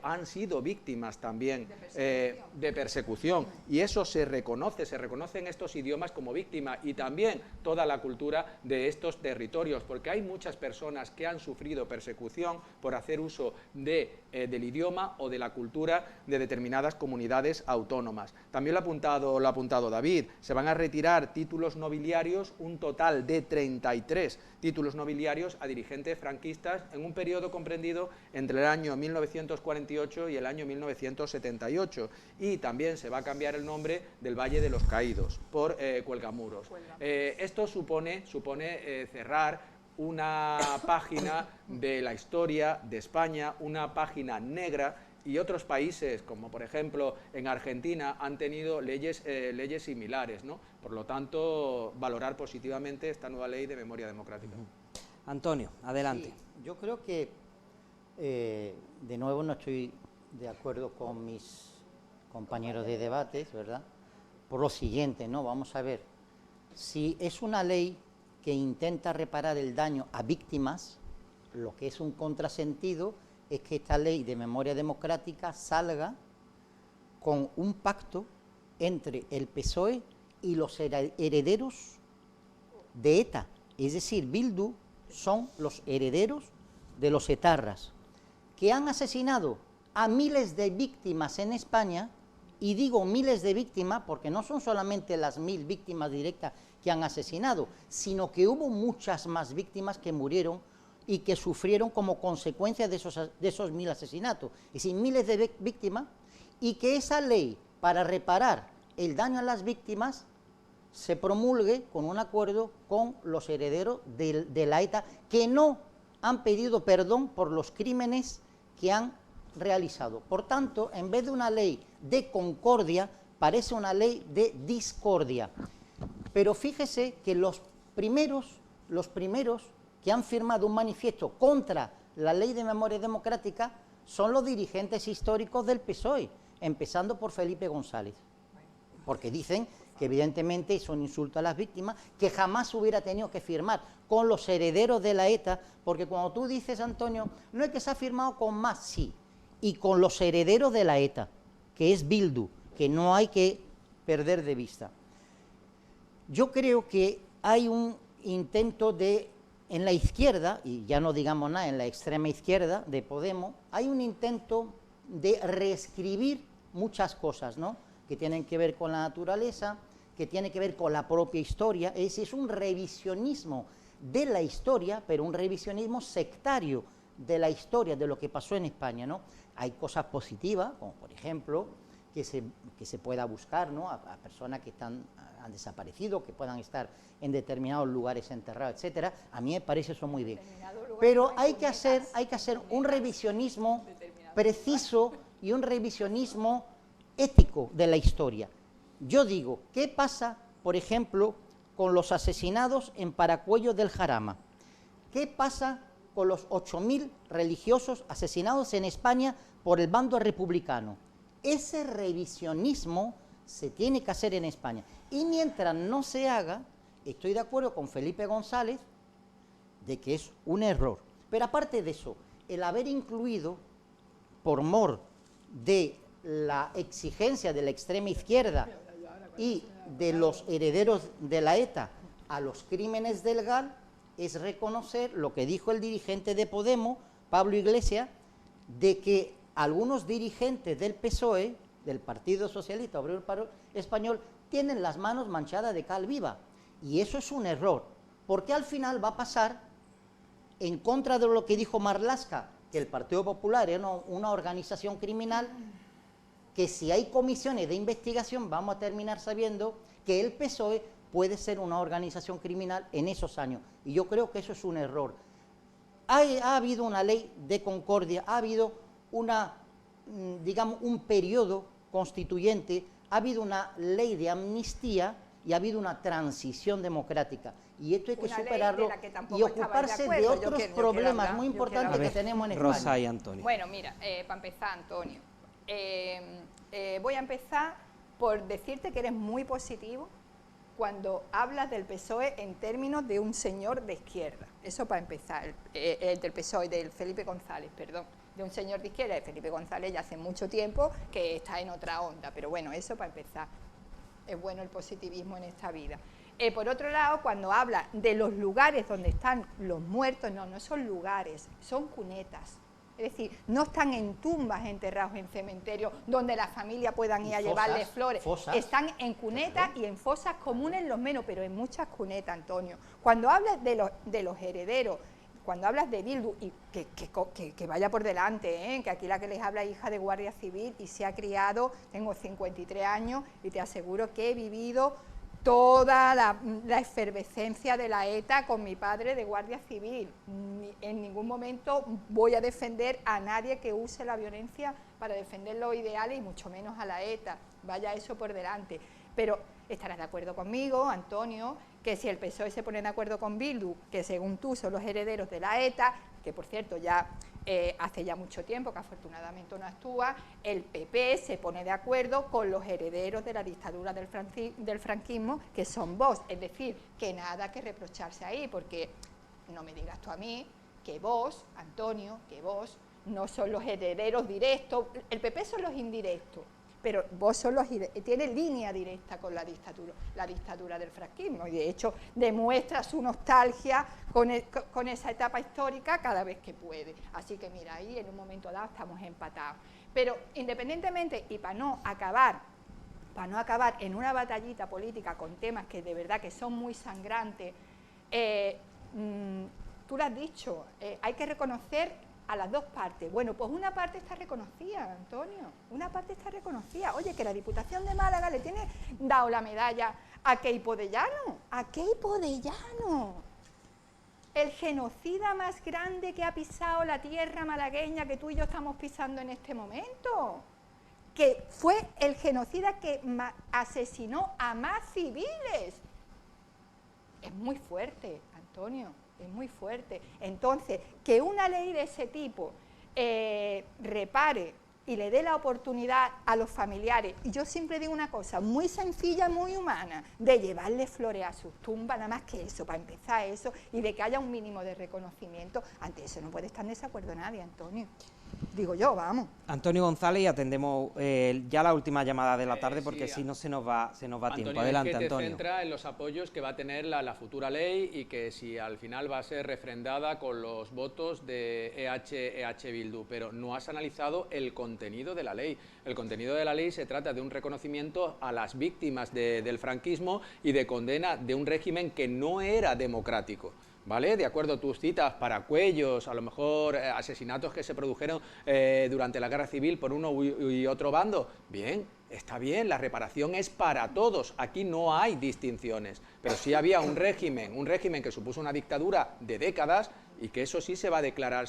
han sido víctimas también de persecución, y eso se reconocen estos idiomas como víctima, y también toda la cultura de estos territorios, porque hay muchas personas que han sufrido persecución por hacer uso del idioma o de la cultura de determinadas comunidades autónomas. También lo ha apuntado David, se van a retirar títulos nobiliarios, un total de 33 títulos nobiliarios a dirigentes franquistas en un periodo comprendido entre el año 1948 y el año 1978, y también se va a cambiar el nombre del Valle de los Caídos por Cuelgamuros. Esto supone cerrar una página de la historia de España, una página negra, y otros países, como por ejemplo en Argentina, han tenido leyes similares, ¿no? Por lo tanto, valorar positivamente esta nueva ley de memoria democrática. Antonio, adelante. Sí, yo creo que, de nuevo, no estoy de acuerdo con mis compañeros de debates, ¿verdad? Por lo siguiente, ¿no? Vamos a ver, si es una ley que intenta reparar el daño a víctimas, lo que es un contrasentido es que esta ley de memoria democrática salga con un pacto entre el PSOE y los herederos de ETA. Es decir, Bildu son los herederos de los etarras, que han asesinado a miles de víctimas en España, y digo miles de víctimas porque no son solamente las 1000 víctimas directas que han asesinado, sino que hubo muchas más víctimas que murieron y que sufrieron como consecuencia de esos 1000 asesinatos, es decir, miles de víctimas, y que esa ley para reparar el daño a las víctimas se promulgue con un acuerdo con los herederos de la ETA, que no han pedido perdón por los crímenes que han realizado. Por tanto, en vez de una ley de concordia, parece una ley de discordia. Pero fíjese que los primeros que han firmado un manifiesto contra la ley de memoria democrática son los dirigentes históricos del PSOE, empezando por Felipe González, porque dicen que evidentemente es un insulto a las víctimas, que jamás hubiera tenido que firmar con los herederos de la ETA, porque cuando tú dices, Antonio, no es que se ha firmado con más, sí, y con los herederos de la ETA, que es Bildu, que no hay que perder de vista. Yo creo que hay un intento en la izquierda, y ya no digamos nada, en la extrema izquierda de Podemos, hay un intento de reescribir muchas cosas, ¿no?, que tienen que ver con la naturaleza, que tiene que ver con la propia historia. Es un revisionismo de la historia, pero un revisionismo sectario de la historia, de lo que pasó en España, ¿no? Hay cosas positivas, como por ejemplo, que se pueda buscar, ¿no?, a personas que han desaparecido, que puedan estar en determinados lugares enterrados, etcétera. A mí me parece eso muy bien. Pero hay que hacer un revisionismo preciso y un revisionismo ético de la historia. Yo digo, ¿qué pasa, por ejemplo, con los asesinados en Paracuellos del Jarama? ¿Qué pasa con los 8000 religiosos asesinados en España por el bando republicano? Ese revisionismo se tiene que hacer en España. Y mientras no se haga, estoy de acuerdo con Felipe González de que es un error. Pero aparte de eso, el haber incluido, por mor de la exigencia de la extrema izquierda y de los herederos de la ETA a los crímenes del GAL, es reconocer lo que dijo el dirigente de Podemos, Pablo Iglesias, de que algunos dirigentes del PSOE, del Partido Socialista Obrero Español, tienen las manos manchadas de cal viva. Y eso es un error, porque al final va a pasar en contra de lo que dijo Marlaska, que el Partido Popular era una organización criminal, que si hay comisiones de investigación vamos a terminar sabiendo que el PSOE puede ser una organización criminal en esos años. Y yo creo que eso es un error. Ha habido una ley de concordia, ha habido digamos, un periodo constituyente, ha habido una ley de amnistía y ha habido una transición democrática. Y esto hay que superarlo y ocuparse de otros problemas muy importantes que tenemos en España. Rosa y Antonio. Bueno, mira, para empezar, Antonio, voy a empezar por decirte que eres muy positivo cuando hablas del PSOE en términos de un señor de izquierda. Eso para empezar, del PSOE, del Felipe González, perdón, de un señor de izquierda. De Felipe González ya hace mucho tiempo que está en otra onda, pero bueno, eso para empezar. Es bueno el positivismo en esta vida. Por otro lado, cuando habla de los lugares donde están los muertos, no son lugares, son cunetas. Es decir, no están en tumbas enterrados en cementerios donde la familia puedan ir a llevarle flores. Fosas. Están en cunetas y en fosas comunes los menos, pero en muchas cunetas, Antonio. Cuando hablas de los herederos, cuando hablas de Bildu, y que vaya por delante, que aquí la que les habla es hija de Guardia Civil y se ha criado, tengo 53 años y te aseguro que he vivido toda la efervescencia de la ETA con mi padre de Guardia Civil. En ningún momento voy a defender a nadie que use la violencia para defender los ideales y mucho menos a la ETA, vaya eso por delante. Pero estarás de acuerdo conmigo, Antonio, que si el PSOE se pone de acuerdo con Bildu, que según tú son los herederos de la ETA, que por cierto ya hace ya mucho tiempo que afortunadamente no actúa, el PP se pone de acuerdo con los herederos de la dictadura del franquismo, que son Vox. Es decir, que nada que reprocharse ahí, porque no me digas tú a mí que Vox, Antonio, que Vox no son los herederos directos, el PP son los indirectos, pero vos tiene línea directa con la dictadura del franquismo, y de hecho demuestra su nostalgia con esa etapa histórica cada vez que puede. Así que mira, ahí en un momento dado estamos empatados. Pero independientemente, y para no acabar en una batallita política con temas que de verdad que son muy sangrantes, tú lo has dicho, hay que reconocer a las dos partes. Bueno, pues una parte está reconocida, Antonio, una parte está reconocida. Oye, que la Diputación de Málaga le tiene dado la medalla a Queipo de Llano, el genocida más grande que ha pisado la tierra malagueña que tú y yo estamos pisando en este momento, que fue el genocida que asesinó a más civiles. Es muy fuerte, Antonio, es muy fuerte. Entonces, que una ley de ese tipo repare y le dé la oportunidad a los familiares, y yo siempre digo una cosa muy sencilla, muy humana, de llevarle flores a sus tumbas, nada más que eso, para empezar eso, y de que haya un mínimo de reconocimiento, ante eso no puede estar en desacuerdo nadie, Antonio. Digo yo, vamos. Antonio González, y atendemos ya la última llamada de la tarde, porque si no se nos va tiempo. Adelante, es que Antonio. te centra en los apoyos que va a tener la futura ley, y que si al final va a ser refrendada con los votos de EH Bildu, pero no has analizado el contenido de la ley. El contenido de la ley se trata de un reconocimiento a las víctimas del franquismo y de condena de un régimen que no era democrático. ¿Vale? De acuerdo, tus citas, Paracuellos, a lo mejor asesinatos que se produjeron durante la Guerra Civil por uno y otro bando. Bien, está bien, la reparación es para todos, aquí no hay distinciones, pero sí había un régimen que supuso una dictadura de décadas, y que eso sí se va a declarar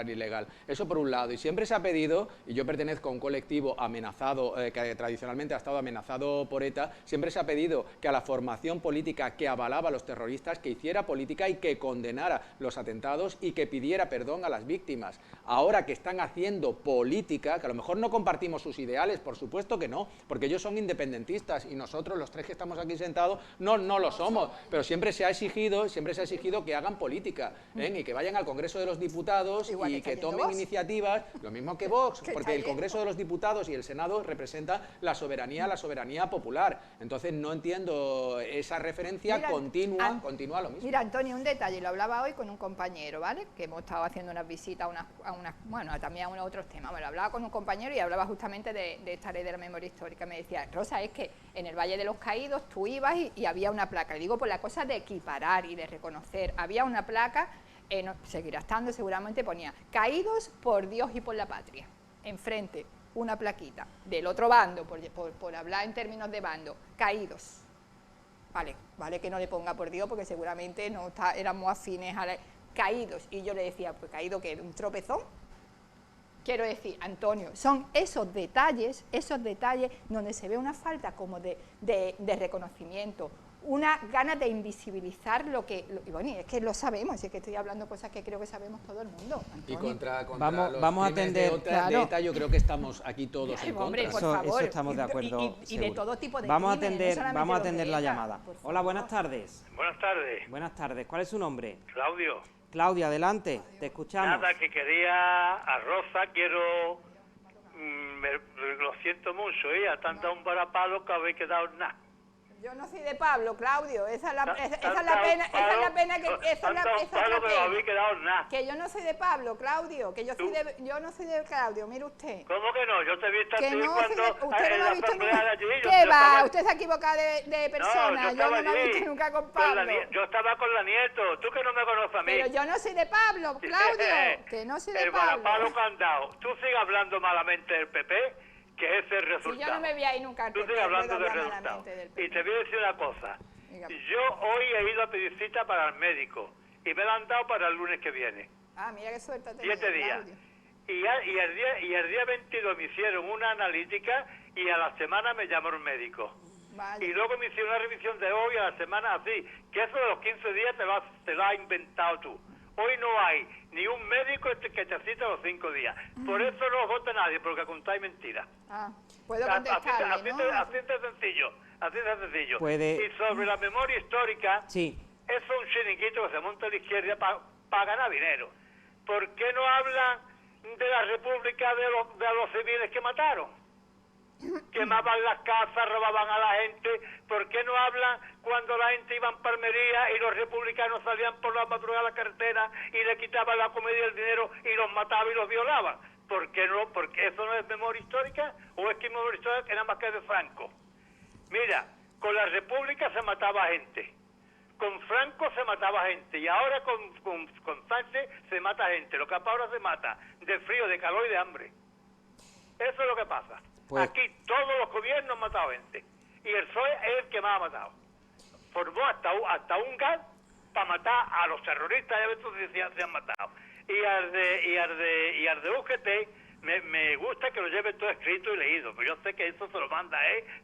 ilegal. Eso por un lado, y siempre se ha pedido, y yo pertenezco a un colectivo amenazado, que tradicionalmente ha estado amenazado por ETA, siempre se ha pedido que a la formación política que avalaba a los terroristas, que hiciera política y que condenara los atentados y que pidiera perdón a las víctimas. Ahora que están haciendo política, que a lo mejor no compartimos sus ideales, por supuesto que no, porque ellos son independentistas y nosotros, los tres que estamos aquí sentados, no lo somos, pero siempre se ha exigido que hagan política, y que vayan al Congreso de los Diputados y que tomen iniciativas, lo mismo que Vox, porque el Congreso de los Diputados y el Senado representan la soberanía popular. Entonces no entiendo esa referencia continua a lo mismo. Mira, Antonio, un detalle, lo hablaba hoy con un compañero, ¿vale? Que hemos estado haciendo unas visitas también a otros temas. Bueno, hablaba con un compañero y hablaba justamente de esta ley de la memoria histórica. Me decía, Rosa, es que en el Valle de los Caídos tú ibas y había una placa. Le digo, por la cosa de equiparar y de reconocer, había una placa. Seguirá estando, seguramente ponía caídos por Dios y por la patria, enfrente una plaquita, del otro bando, por hablar en términos de bando, caídos, vale que no le ponga por Dios porque seguramente éramos afines a caídos, y yo le decía, pues caído que un tropezón. Quiero decir, Antonio, son esos detalles donde se ve una falta como de reconocimiento, una gana de invisibilizar y bueno, es que lo sabemos, es que estoy hablando cosas que creo que sabemos todo el mundo, Antonio. Y contra vamos a atender de ETA, yo creo que estamos aquí todos en contra. Hombre, por favor. Eso estamos de acuerdo. Y de todo tipo de vamos crímenes, a atender la llamada. Hola, buenas tardes. Buenas tardes. Buenas tardes. ¿Cuál es su nombre? Claudio. Claudia, adelante, te escuchamos. Nada, que quería a Rosa, lo siento mucho, a tanta un varapalo que habéis quedado nada. Yo no soy de Pablo, Claudio, esa es la pena que que yo no soy de Pablo, Claudio, que yo no soy de Claudio, mire usted. ¿Cómo que no? Yo te he visto a ti cuando usted no me ha visto nunca. allí. ¿Qué va? Usted se ha equivocado de persona, yo no me he visto nunca con Pablo. Yo estaba con la Nieto, tú que no me conoces a mí. Pero yo no soy de Pablo, Claudio, que no soy de Pablo. El varapalo que han dado, tú sigues hablando malamente del PP, que ese es el resultado. Si yo no me voy ahí nunca. Tú sigues hablando del resultado. Y te voy a decir una cosa. Dígame. Yo hoy he ido a pedir cita para el médico y me la han dado para el lunes que viene. Ah, mira qué suerte tenía, 7 días. Y el día 22 me hicieron una analítica y a la semana me llamó el médico. Vale. Y luego me hicieron una revisión de hoy a la semana así. Que eso de los 15 días te lo has inventado tú. Hoy no hay ni un médico que te cita los 5 días. Por eso no vota nadie, porque contáis mentiras. Puedo contestarle, así de sencillo. Puede... Y sobre la memoria histórica, sí. Es un chiringuito que se monta a la izquierda para ganar dinero. ¿Por qué no hablan de la república de los civiles que mataron? quemaban las casas, robaban a la gente. ¿Por qué no hablan cuando la gente iba en palmería y los republicanos salían por la madrugada a la carretera y le quitaban la comida y el dinero y los mataban y los violaban? ¿Por qué no? ¿Porque eso no es memoria histórica? ¿O es que memoria histórica que nada más que es de Franco? Mira, con la República se mataba gente, con Franco se mataba gente, y ahora con Sánchez se mata gente. Lo que ahora se mata de frío, de calor y de hambre. Eso es lo que pasa. Pues... Aquí todos los gobiernos han matado gente, y el PSOE es el que más ha matado. Formó hasta un gas para matar a los terroristas, ya ves tú si se han matado. Y al de UGT me gusta que lo lleve todo escrito y leído, pero yo sé que eso se lo manda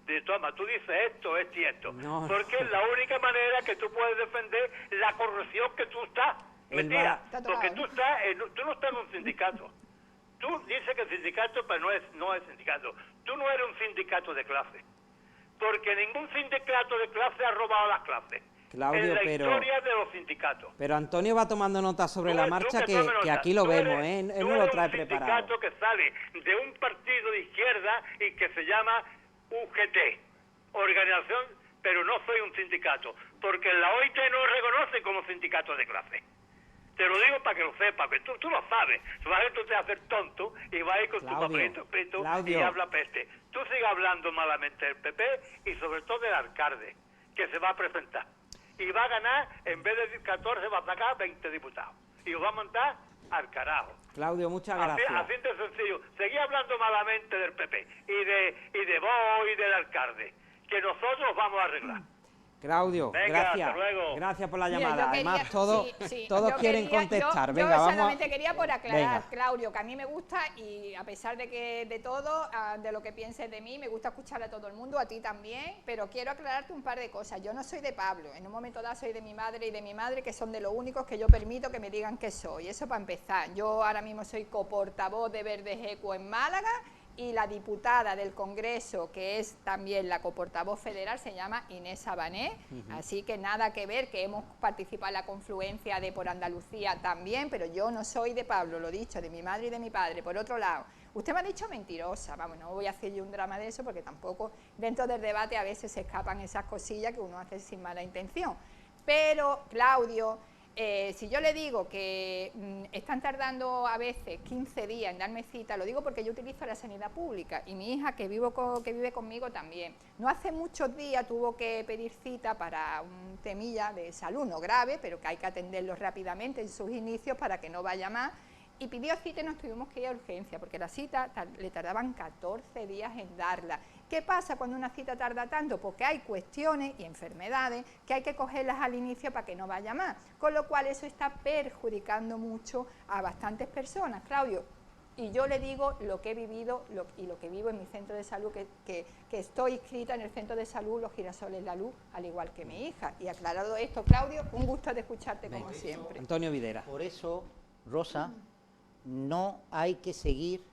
de toma, tú dices esto y esto, no, porque es la única manera que tú puedes defender la corrupción que tú estás. Mentira, porque tú no estás en un sindicato. Tú dices que el sindicato, pero no es sindicato. Tú no eres un sindicato de clase, porque ningún sindicato de clase ha robado las clases. Claudio, en la historia de los sindicatos. Pero Antonio va tomando nota sobre la marcha, que aquí lo vemos, él no lo trae preparado. Es un sindicato que sale de un partido de izquierda y que se llama UGT, organización, pero no soy un sindicato, porque la OIT no reconoce como sindicato de clase. Te lo digo para que lo sepas, que tú lo sabes. Vas a te hacer tonto y vas a ir con tu papelito escrito y habla peste. Tú sigas hablando malamente del PP y sobre todo del alcalde, que se va a presentar. Y va a ganar, en vez de 14, va a sacar 20 diputados. Y os va a mandar al carajo. Claudio, muchas gracias. Así de sencillo. Seguí hablando malamente del PP y de vos y del alcalde, que nosotros vamos a arreglar. Claudio, venga, gracias. Hasta luego. Gracias por la llamada. Quería, además, todos quieren contestar. Yo Venga, solamente quería por aclarar, venga. Claudio, que a mí me gusta, y a pesar de que de todo, de lo que pienses de mí, me gusta escuchar a todo el mundo, a ti también, pero quiero aclararte un par de cosas. Yo no soy de Pablo, en un momento dado soy de mi madre y de mi madre, que son de los únicos que yo permito que me digan que soy. Eso para empezar. Yo ahora mismo soy coportavoz de Verdes Equo en Málaga, y la diputada del Congreso, que es también la coportavoz federal, se llama Inés Sabané, así que nada que ver, que hemos participado en la confluencia de Por Andalucía también, pero yo no soy de Pablo, lo dicho, de mi madre y de mi padre. Por otro lado, usted me ha dicho mentirosa, vamos, no voy a hacer yo un drama de eso, porque tampoco dentro del debate a veces se escapan esas cosillas que uno hace sin mala intención, pero Claudio... si yo le digo que están tardando a veces 15 días en darme cita, lo digo porque yo utilizo la sanidad pública y mi hija que vive conmigo también. No hace muchos días tuvo que pedir cita para un temilla de salud, no grave, pero que hay que atenderlo rápidamente en sus inicios para que no vaya más. Y pidió cita y nos tuvimos que ir a urgencia, porque la cita le tardaban 14 días en darla. ¿Qué pasa cuando una cita tarda tanto? Porque hay cuestiones y enfermedades que hay que cogerlas al inicio para que no vaya más, con lo cual eso está perjudicando mucho a bastantes personas, Claudio. Y yo le digo lo que he vivido y lo que vivo en mi centro de salud, que estoy inscrita en el centro de salud Los Girasoles La Luz, al igual que mi hija. Y aclarado esto, Claudio, un gusto de escucharte como siempre. Antonio Videra. Por eso, Rosa, no hay que seguir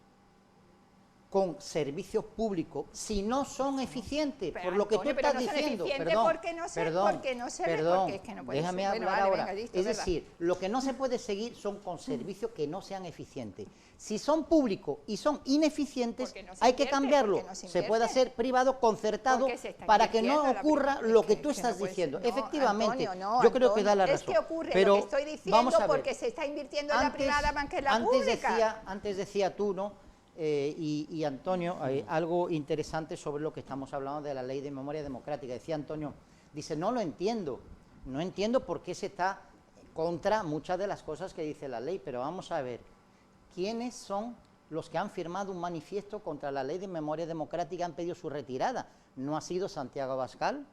con servicios públicos si no son eficientes, pero, por lo que Antonio, tú estás no diciendo. Perdón, porque no se ve, porque es que no puede déjame ser. hablar Bueno, ahora. venga, listo, es decir, lo que no se puede seguir son con servicios que no sean eficientes. Si son públicos y son ineficientes, no se hay que invierte, cambiarlo. no se se puede hacer privado, concertado, para que no ocurra lo que tú estás diciendo. Efectivamente, Antonio, yo creo que da la razón. Es que ocurre pero lo que estoy diciendo, vamos a ver, porque se está invirtiendo en la privada más que en la pública. Antes decía tú, ¿no? Y Antonio, algo interesante sobre lo que estamos hablando de la ley de memoria democrática. Decía Antonio, dice, no lo entiendo, no entiendo por qué se está contra muchas de las cosas que dice la ley, pero vamos a ver, ¿quiénes son los que han firmado un manifiesto contra la ley de memoria democrática y han pedido su retirada? No ha sido Santiago Abascal,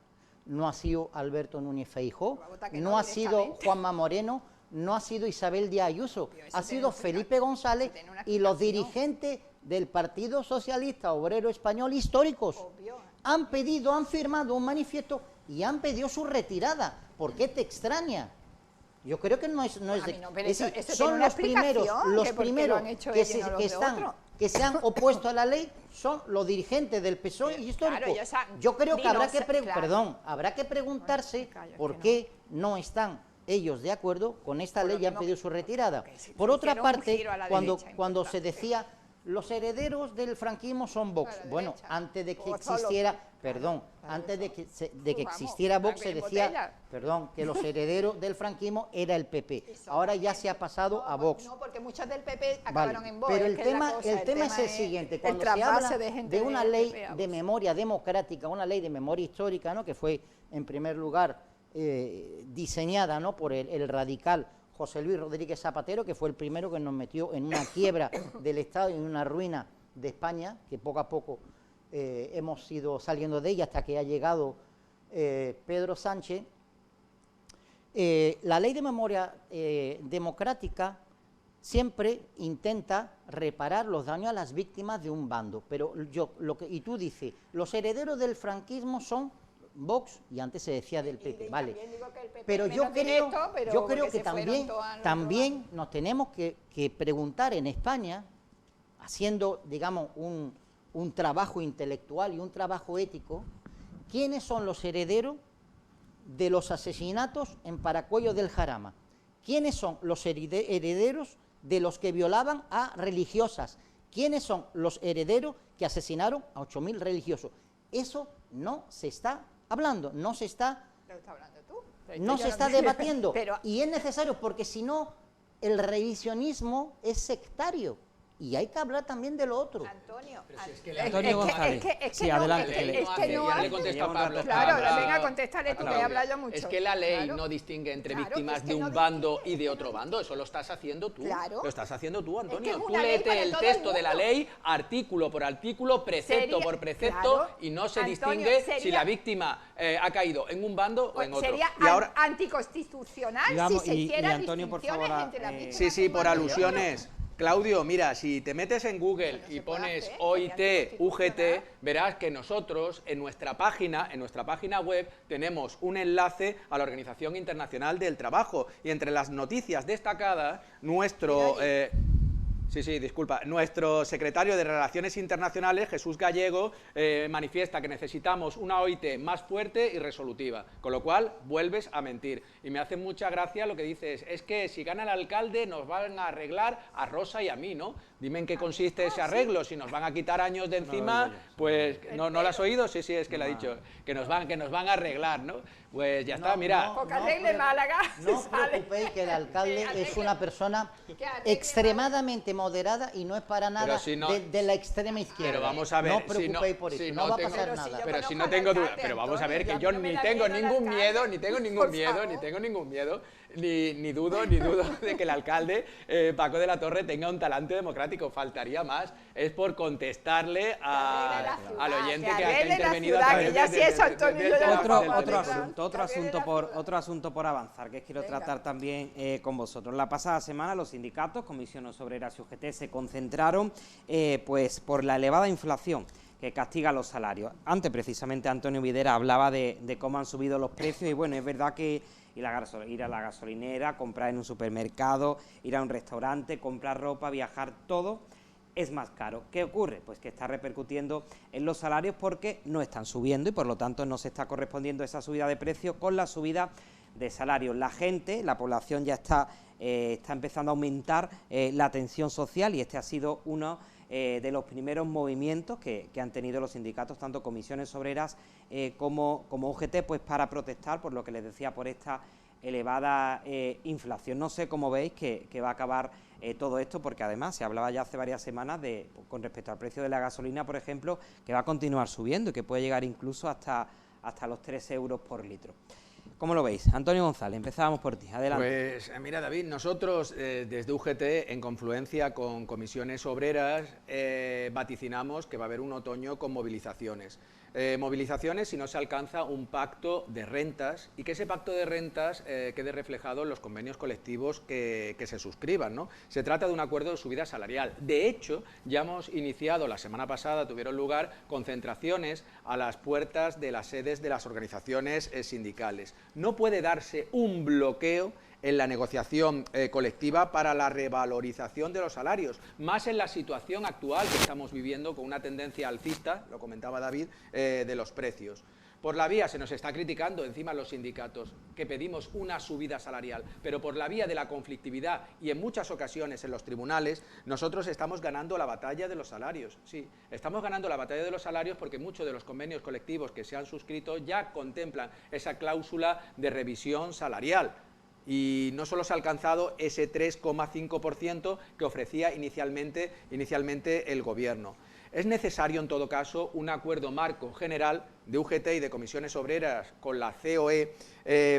no ha sido Alberto Núñez Feijóo, no ha sido Juanma Moreno, no ha sido Isabel Díaz Ayuso, ha sido Felipe González y los dirigentes del Partido Socialista Obrero Español históricos. Han firmado un manifiesto y han pedido su retirada. ¿Por qué te extraña? Yo creo que no es decir, son los primeros que se han opuesto a la ley, son los dirigentes del PSOE histórico. Yo creo que habrá que preguntarse por qué no están ellos de acuerdo con esta ley y han pedido su retirada. Por otra parte, cuando se decía los herederos del franquismo son Vox. Bueno, derecha. antes de que O solo- existiera, perdón, claro, antes de que Vamos, existiera Vox se sangre en decía, botella. perdón, que los herederos del franquismo era el PP. Ahora ya se ha pasado a Vox. No, porque muchas del PP Vale, acabaron en Vox. pero es el que es la tema, cosa, el tema es el siguiente, cuando se habla de una ley de memoria democrática, una ley de memoria histórica, ¿no?, que fue en primer lugar diseñada, ¿no?, por el radical José Luis Rodríguez Zapatero, que fue el primero que nos metió en una quiebra del Estado y en una ruina de España, que poco a poco hemos ido saliendo de ella hasta que ha llegado Pedro Sánchez. La ley de memoria democrática siempre intenta reparar los daños a las víctimas de un bando, pero y tú dices, los herederos del franquismo son Vox, y antes se decía del PP, vale, pero yo creo que también nos tenemos que preguntar en España, haciendo, digamos, un trabajo intelectual y un trabajo ético, ¿quiénes son los herederos de los asesinatos en Paracuellos del Jarama? ¿Quiénes son los herederos de los que violaban a religiosas? ¿Quiénes son los herederos que asesinaron a 8.000 religiosos? Eso no se está hablando, no se está debatiendo, y es necesario, porque si no, el revisionismo es sectario. Y hay que hablar también de lo otro. Antonio González. Sí, adelante. Es que no ya hay... le contesto a Pablo. Claro, Pablo, venga, contéstale tú, que Claudia. habla yo mucho. Es que la ley Claro. no distingue entre Claro, víctimas es que de un no bando distingue, y de es que otro no bando. Eso lo estás haciendo tú. Claro. Lo estás haciendo tú, Es que Antonio. es Tú una ley léete para el todo texto el de la mundo. ley, artículo por artículo, precepto por precepto, claro. y no se Antonio, distingue si sería- la víctima ha caído en un bando o en otro. Sería Y ahora, anticonstitucional Y vamos, si se y hiciera Antonio, por distinciones favor, entre las víctimas sí, de un por bando y otro. alusiones. Claudio, mira, si te metes en Google no y se puede pones hacer, OIT, sería UGT, anticonstitucional. verás que nosotros en nuestra página web tenemos un enlace a la Organización Internacional del Trabajo, y entre las noticias destacadas, nuestro secretario de Relaciones Internacionales, Jesús Gallego, manifiesta que necesitamos una OIT más fuerte y resolutiva, con lo cual vuelves a mentir. Y me hace mucha gracia lo que dices, es que si gana el alcalde nos van a arreglar a Rosa y a mí, ¿no? Dime en qué consiste ese arreglo, si nos van a quitar años de encima, pues ¿no lo has oído? Sí, es que lo ha dicho, que nos van a arreglar, ¿no? Pues ya está, mira. Porque arregle Málaga, No se os sale. preocupéis, que el alcalde Que es arregle- una persona que arregle extremadamente moderada y no es para nada Pero si no- de la extrema izquierda. Pero vamos a ver, no os preocupéis por si eso, no no va a tengo- pasar Pero si nada. yo Pero si conozco no al tengo duda, alcalde, pero vamos a ver, Antonio, que yo no me ni la tengo viene el ningún alcalde, miedo, ni tengo ningún por miedo, favor. ni dudo de que el alcalde Paco de la Torre tenga un talante democrático, faltaría más. Es por contestarle al oyente que ha intervenido a través ya sí eso, Antonio, yo ya Otro Del otro asunto por avanzar, que quiero Venga. tratar también con vosotros. La pasada semana los sindicatos, Comisiones Obreras y UGT, se concentraron pues por la elevada inflación que castiga los salarios. Antes, precisamente, Antonio Videra hablaba de cómo han subido los precios, y bueno, es verdad que ir a la gasolinera, comprar en un supermercado, ir a un restaurante, comprar ropa, viajar, todo es más caro. ¿Qué ocurre? Pues que está repercutiendo en los salarios porque no están subiendo y por lo tanto no se está correspondiendo esa subida de precios con la subida de salarios. La gente, la población ya está empezando a aumentar la tensión social, y este ha sido uno de los primeros movimientos que han tenido los sindicatos, tanto Comisiones Obreras como UGT, pues para protestar por lo que les decía, por esta elevada inflación. No sé cómo veis que va a acabar todo esto, porque además se hablaba ya hace varias semanas con respecto al precio de la gasolina, por ejemplo, que va a continuar subiendo y que puede llegar incluso hasta los 3 euros por litro. ¿Cómo lo veis? Antonio González, empezábamos por ti, adelante. Pues mira, David, nosotros desde UGT, en confluencia con Comisiones Obreras, vaticinamos que va a haber un otoño con movilizaciones. Movilizaciones si no se alcanza un pacto de rentas, y que ese pacto de rentas quede reflejado en los convenios colectivos que se suscriban, ¿no? Se trata de un acuerdo de subida salarial. De hecho, ya hemos iniciado, la semana pasada tuvieron lugar concentraciones a las puertas de las sedes de las organizaciones sindicales. No puede darse un bloqueo en la negociación colectiva para la revalorización de los salarios, más en la situación actual que estamos viviendo con una tendencia alcista, lo comentaba David, de los precios. Por la vía, se nos está criticando encima los sindicatos, que pedimos una subida salarial, pero por la vía de la conflictividad y en muchas ocasiones en los tribunales, nosotros estamos ganando la batalla de los salarios. Sí, estamos ganando la batalla de los salarios porque muchos de los convenios colectivos que se han suscrito ya contemplan esa cláusula de revisión salarial. Y no solo se ha alcanzado ese 3,5% que ofrecía inicialmente el Gobierno. Es necesario, en todo caso, un acuerdo marco general de UGT y de comisiones obreras con la COE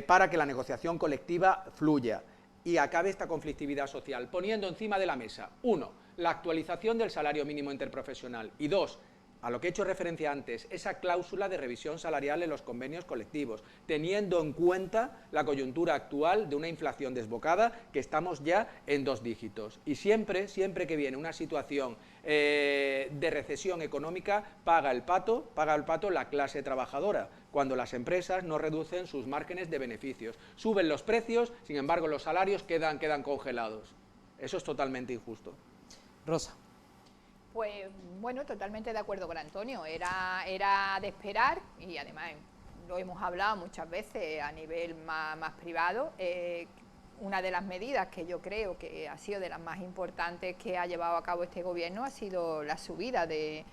para que la negociación colectiva fluya y acabe esta conflictividad social, poniendo encima de la mesa, 1, la actualización del salario mínimo interprofesional y 2, a lo que he hecho referencia antes, esa cláusula de revisión salarial en los convenios colectivos, teniendo en cuenta la coyuntura actual de una inflación desbocada que estamos ya en 2 dígitos. Y siempre que viene una situación de recesión económica, paga el pato la clase trabajadora, cuando las empresas no reducen sus márgenes de beneficios. Suben los precios, sin embargo los salarios quedan congelados. Eso es totalmente injusto. Rosa. Pues bueno, totalmente de acuerdo con Antonio, era de esperar y además lo hemos hablado muchas veces a nivel más privado. Una de las medidas que yo creo que ha sido de las más importantes que ha llevado a cabo este gobierno ha sido la subida del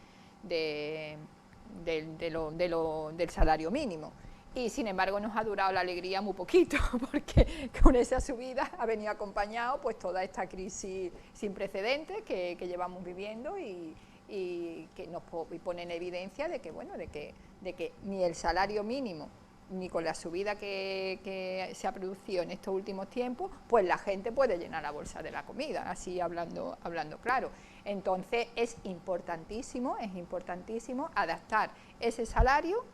salario mínimo. Y sin embargo nos ha durado la alegría muy poquito, porque con esa subida ha venido acompañado pues toda esta crisis sin precedentes que llevamos viviendo y que nos pone en evidencia de que, bueno, de que ni el salario mínimo ni con la subida que se ha producido en estos últimos tiempos, pues la gente puede llenar la bolsa de la comida, así hablando claro. Entonces es importantísimo adaptar ese salario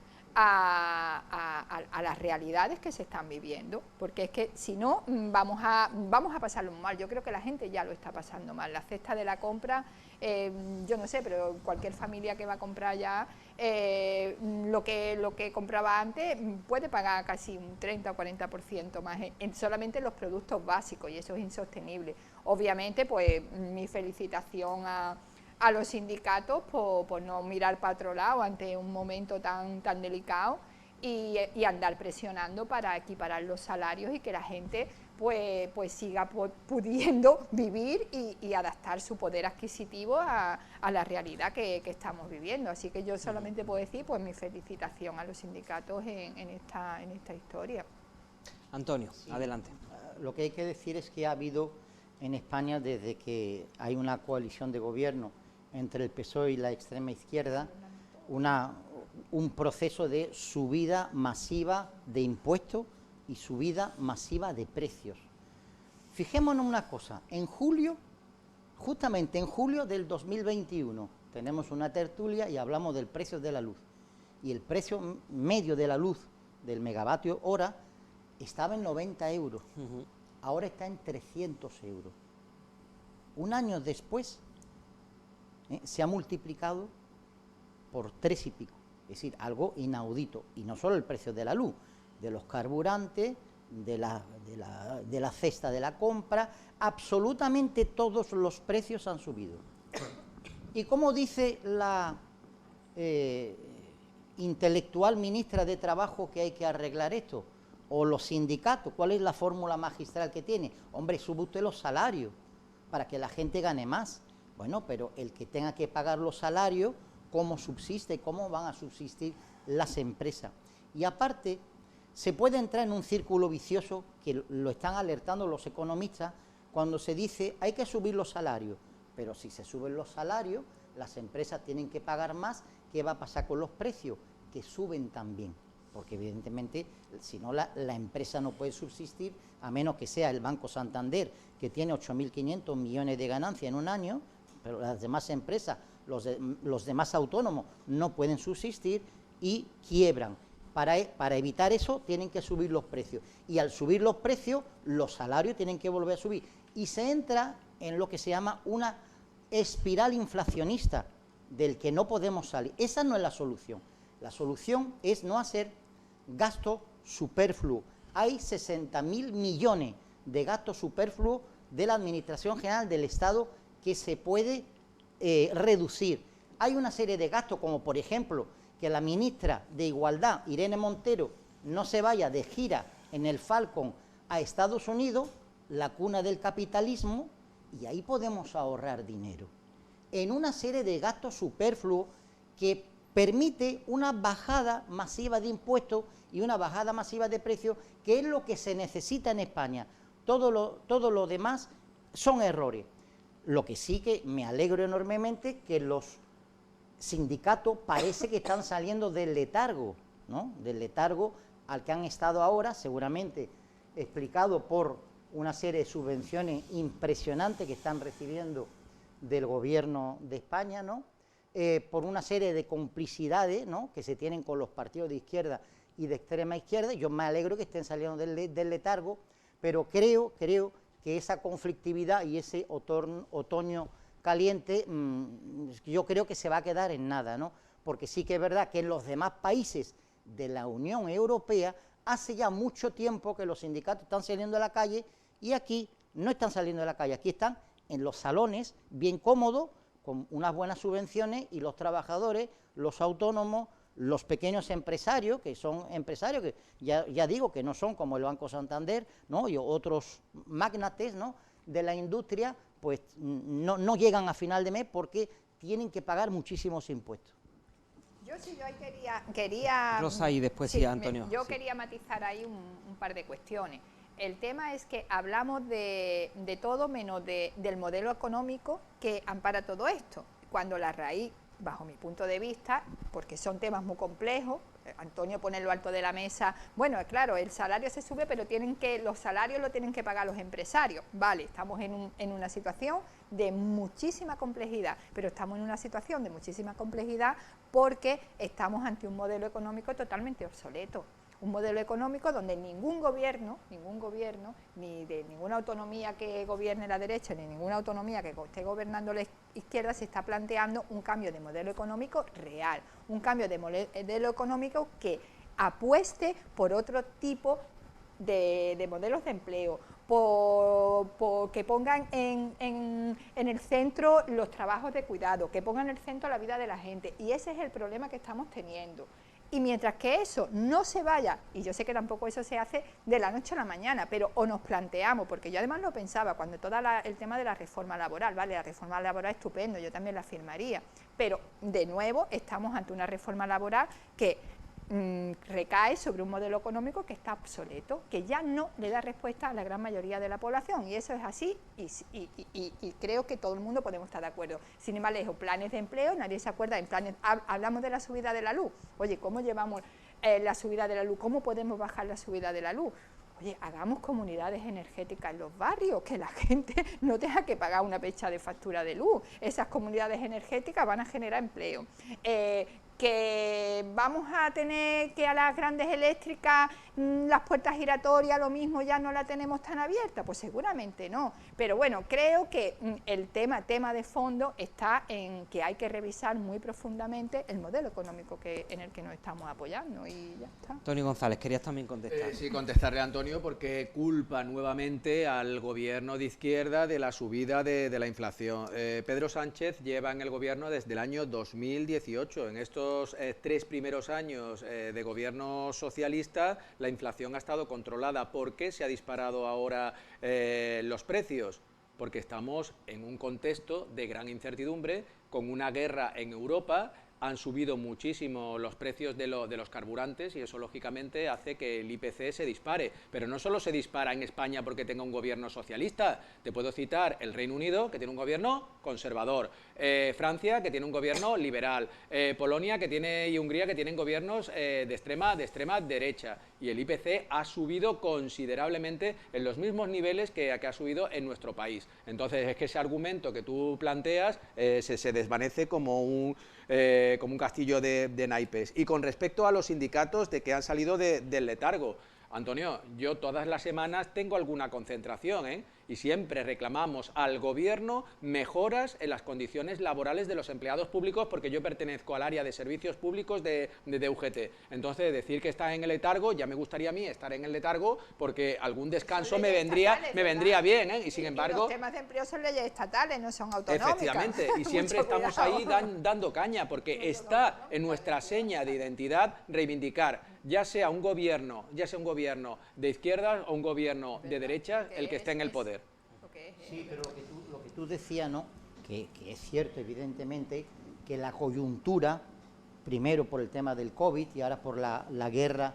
a las realidades que se están viviendo, porque es que si no vamos a pasarlo mal. Yo creo que la gente ya lo está pasando mal. La cesta de la compra, yo no sé, pero cualquier familia que va a comprar ya lo que compraba antes puede pagar casi un 30 o 40% más solamente en los productos básicos, y eso es insostenible. Obviamente, pues mi felicitación a los sindicatos por no mirar para otro lado ante un momento tan delicado y andar presionando para equiparar los salarios y que la gente pues siga pudiendo vivir y adaptar su poder adquisitivo a la realidad que estamos viviendo. Así que yo solamente puedo decir pues mi felicitación a los sindicatos en esta historia. Antonio, sí, adelante. Lo que hay que decir es que ha habido en España, desde que hay una coalición de gobierno entre el PSOE y la extrema izquierda, un proceso de subida masiva de impuestos y subida masiva de precios. Fijémonos una cosa, justamente en julio del 2021, tenemos una tertulia y hablamos del precio de la luz. Y el precio medio de la luz del megavatio hora estaba en 90 euros, ahora está en 300 euros. Un año después se ha multiplicado por 3 y pico, es decir, algo inaudito. Y no solo el precio de la luz, de los carburantes, de la cesta de la compra, absolutamente todos los precios han subido. Y como dice la intelectual ministra de Trabajo que hay que arreglar esto, o los sindicatos, ¿cuál es la fórmula magistral que tiene? Hombre, sube usted los salarios para que la gente gane más. Bueno, pero el que tenga que pagar los salarios, ¿cómo subsiste? ¿Cómo van a subsistir las empresas? Y aparte, se puede entrar en un círculo vicioso que lo están alertando los economistas cuando se dice hay que subir los salarios, pero si se suben los salarios, las empresas tienen que pagar más. ¿Qué va a pasar con los precios? Que suben también, porque evidentemente si no la empresa no puede subsistir, a menos que sea el Banco Santander, que tiene 8.500 millones de ganancia en un año, pero las demás empresas, los demás autónomos no pueden subsistir y quiebran. Para evitar eso tienen que subir los precios, y al subir los precios los salarios tienen que volver a subir, y se entra en lo que se llama una espiral inflacionista del que no podemos salir. Esa no es la solución. La solución es no hacer gasto superfluo. Hay 60.000 millones de gasto superfluo de la Administración General del Estado que se puede reducir. Hay una serie de gastos, como por ejemplo, que la ministra de Igualdad, Irene Montero, no se vaya de gira en el Falcon a Estados Unidos, la cuna del capitalismo, y ahí podemos ahorrar dinero. En una serie de gastos superfluos que permite una bajada masiva de impuestos y una bajada masiva de precios, que es lo que se necesita en España. Todo lo demás son errores. Lo que sí que me alegro enormemente que los sindicatos parece que están saliendo del letargo, ¿no? Del letargo al que han estado ahora, seguramente explicado por una serie de subvenciones impresionantes que están recibiendo del gobierno de España, ¿no? Por una serie de complicidades, ¿no?, que se tienen con los partidos de izquierda y de extrema izquierda. Yo me alegro que estén saliendo del letargo, pero creo que esa conflictividad y ese otoño caliente, yo creo que se va a quedar en nada, ¿no? Porque sí que es verdad que en los demás países de la Unión Europea hace ya mucho tiempo que los sindicatos están saliendo a la calle, y aquí no están saliendo a la calle, aquí están en los salones bien cómodos, con unas buenas subvenciones, y los trabajadores, los autónomos, los pequeños empresarios, que son empresarios que ya digo que no son como el Banco Santander, ¿no?, y otros magnates, ¿no?, de la industria, pues no llegan a final de mes porque tienen que pagar muchísimos impuestos. Yo ahí quería Rosa, y después sí, Antonio. Yo quería matizar ahí un par de cuestiones. El tema es que hablamos de todo menos del modelo económico que ampara todo esto, cuando la raíz, bajo mi punto de vista, porque son temas muy complejos, Antonio pone lo alto de la mesa, bueno, claro, el salario se sube, pero los salarios lo tienen que pagar los empresarios. Vale, estamos en una situación de muchísima complejidad, pero estamos en una situación de muchísima complejidad porque estamos ante un modelo económico totalmente obsoleto. Un modelo económico donde ningún gobierno, ni de ninguna autonomía que gobierne la derecha, ni ninguna autonomía que esté gobernando la izquierda, se está planteando un cambio de modelo económico real, un cambio de modelo económico que apueste por otro tipo de modelos de empleo, que pongan en el centro los trabajos de cuidado, que pongan en el centro la vida de la gente, y ese es el problema que estamos teniendo. Y mientras que eso no se vaya, y yo sé que tampoco eso se hace de la noche a la mañana, pero o nos planteamos, porque yo además lo pensaba cuando todo el tema de la reforma laboral, vale, la reforma laboral es estupendo, yo también la firmaría, pero de nuevo estamos ante una reforma laboral que recae sobre un modelo económico que está obsoleto, que ya no le da respuesta a la gran mayoría de la población, y eso es así, y creo que todo el mundo podemos estar de acuerdo. Sin ir más lejos, planes de empleo, nadie se acuerda, hablamos de la subida de la luz, oye, ¿cómo llevamos la subida de la luz? ¿Cómo podemos bajar la subida de la luz? Oye, hagamos comunidades energéticas en los barrios, que la gente no tenga que pagar una fecha de factura de luz. Esas comunidades energéticas van a generar empleo. Que vamos a tener que a las grandes eléctricas las puertas giratorias, lo mismo, ya no la tenemos tan abierta, pues seguramente no, pero bueno, creo que el tema de fondo está en que hay que revisar muy profundamente el modelo económico en el que nos estamos apoyando, y ya está. Antonio González, querías también contestar. Sí, contestarle a Antonio, porque culpa nuevamente al gobierno de izquierda de la subida de la inflación. Pedro Sánchez lleva en el gobierno desde el año 2018, en estos 3 primeros años de gobierno socialista, la inflación ha estado controlada. ¿Por qué se ha disparado ahora los precios? Porque estamos en un contexto de gran incertidumbre, con una guerra en Europa. Han subido muchísimo los precios de los carburantes, y eso lógicamente hace que el IPC se dispare. Pero no solo se dispara en España porque tenga un gobierno socialista. Te puedo citar el Reino Unido, que tiene un gobierno conservador, Francia, que tiene un gobierno liberal, Polonia y Hungría, que tienen gobiernos de extrema derecha. Y el IPC ha subido considerablemente en los mismos niveles que ha subido en nuestro país. Entonces es que ese argumento que tú planteas se desvanece como un castillo de naipes. Y con respecto a los sindicatos de que han salido del letargo, Antonio, yo todas las semanas tengo alguna concentración, y siempre reclamamos al gobierno mejoras en las condiciones laborales de los empleados públicos, porque yo pertenezco al área de servicios públicos de UGT. Entonces, decir que está en el letargo, ya me gustaría a mí estar en el letargo, porque algún descanso me vendría bien, ¿eh? Y sin embargo... los temas de empleo son leyes estatales, no son autonómicas. Efectivamente, y siempre estamos ahí dando caña, porque está en nuestra seña de identidad reivindicar, ya sea un gobierno de izquierdas o un gobierno de derechas, el que esté en el poder. Sí, pero lo que tú decías, ¿no? Que es cierto, evidentemente, que la coyuntura, primero por el tema del COVID y ahora por la guerra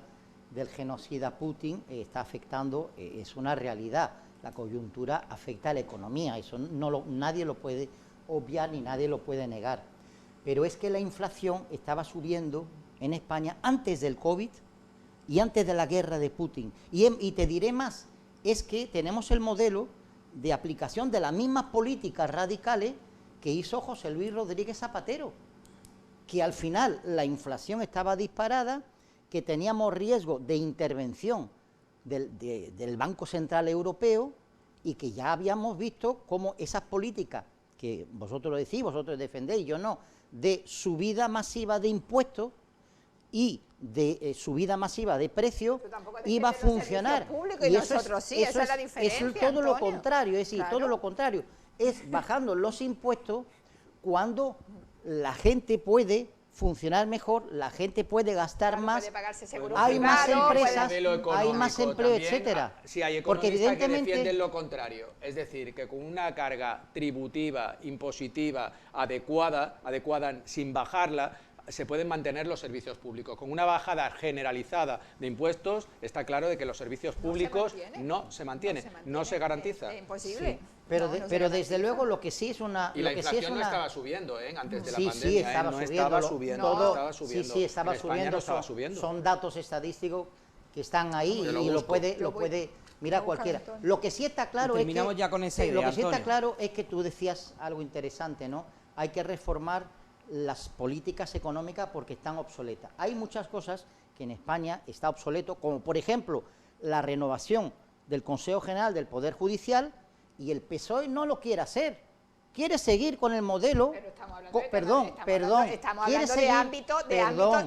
del genocida Putin, está afectando, es una realidad. La coyuntura afecta a la economía, eso nadie lo puede obviar ni nadie lo puede negar. Pero es que la inflación estaba subiendo en España antes del COVID y antes de la guerra de Putin. Y te diré más, es que tenemos el modelo de aplicación de las mismas políticas radicales que hizo José Luis Rodríguez Zapatero, que al final la inflación estaba disparada, que teníamos riesgo de intervención del Banco Central Europeo y que ya habíamos visto cómo esas políticas, que vosotros lo decís, vosotros defendéis, yo no, de subida masiva de impuestos y de subida masiva de precios iba a funcionar. Y nosotros sí, esa es la diferencia, es todo lo Antonio. contrario, es decir, Claro. todo lo contrario, es bajando los impuestos cuando la gente puede funcionar mejor, la gente puede gastar más, puede pagarse seguro hay más privado, empresas, puede- hay más empleo, También, etcétera. Sí, hay Porque economistas que evidentemente defienden lo contrario, es decir, que con una carga tributiva, impositiva, adecuada sin bajarla, se pueden mantener los servicios públicos. Con una bajada generalizada de impuestos, está claro de que los servicios públicos no se mantienen, no se garantiza. Es imposible. Sí, pero, No, de- no se pero garantiza. desde luego lo que sí es una... Y la lo que sí inflación es no una- estaba subiendo, antes de la Sí, pandemia, sí, estaba no subiendo. estaba subiendo, Todo, estaba subiendo. Sí, estaba En España subiendo. no estaba subiendo. Son datos estadísticos que están ahí Yo lo y lo busco. puede mirar Lo busca cualquiera. Antonio. Lo que sí está claro Y es que... terminamos ya con esa idea, Lo que sí está Antonio. claro es que tú decías algo interesante, ¿no? Hay que reformar las políticas económicas porque están obsoletas. Hay muchas cosas que en España está obsoleto, como por ejemplo la renovación del Consejo General del Poder Judicial, y el PSOE no lo quiere hacer. Quiere seguir con el modelo. Pero estamos hablando de Perdón, temas- perdón. estamos quiere hablando de ámbito,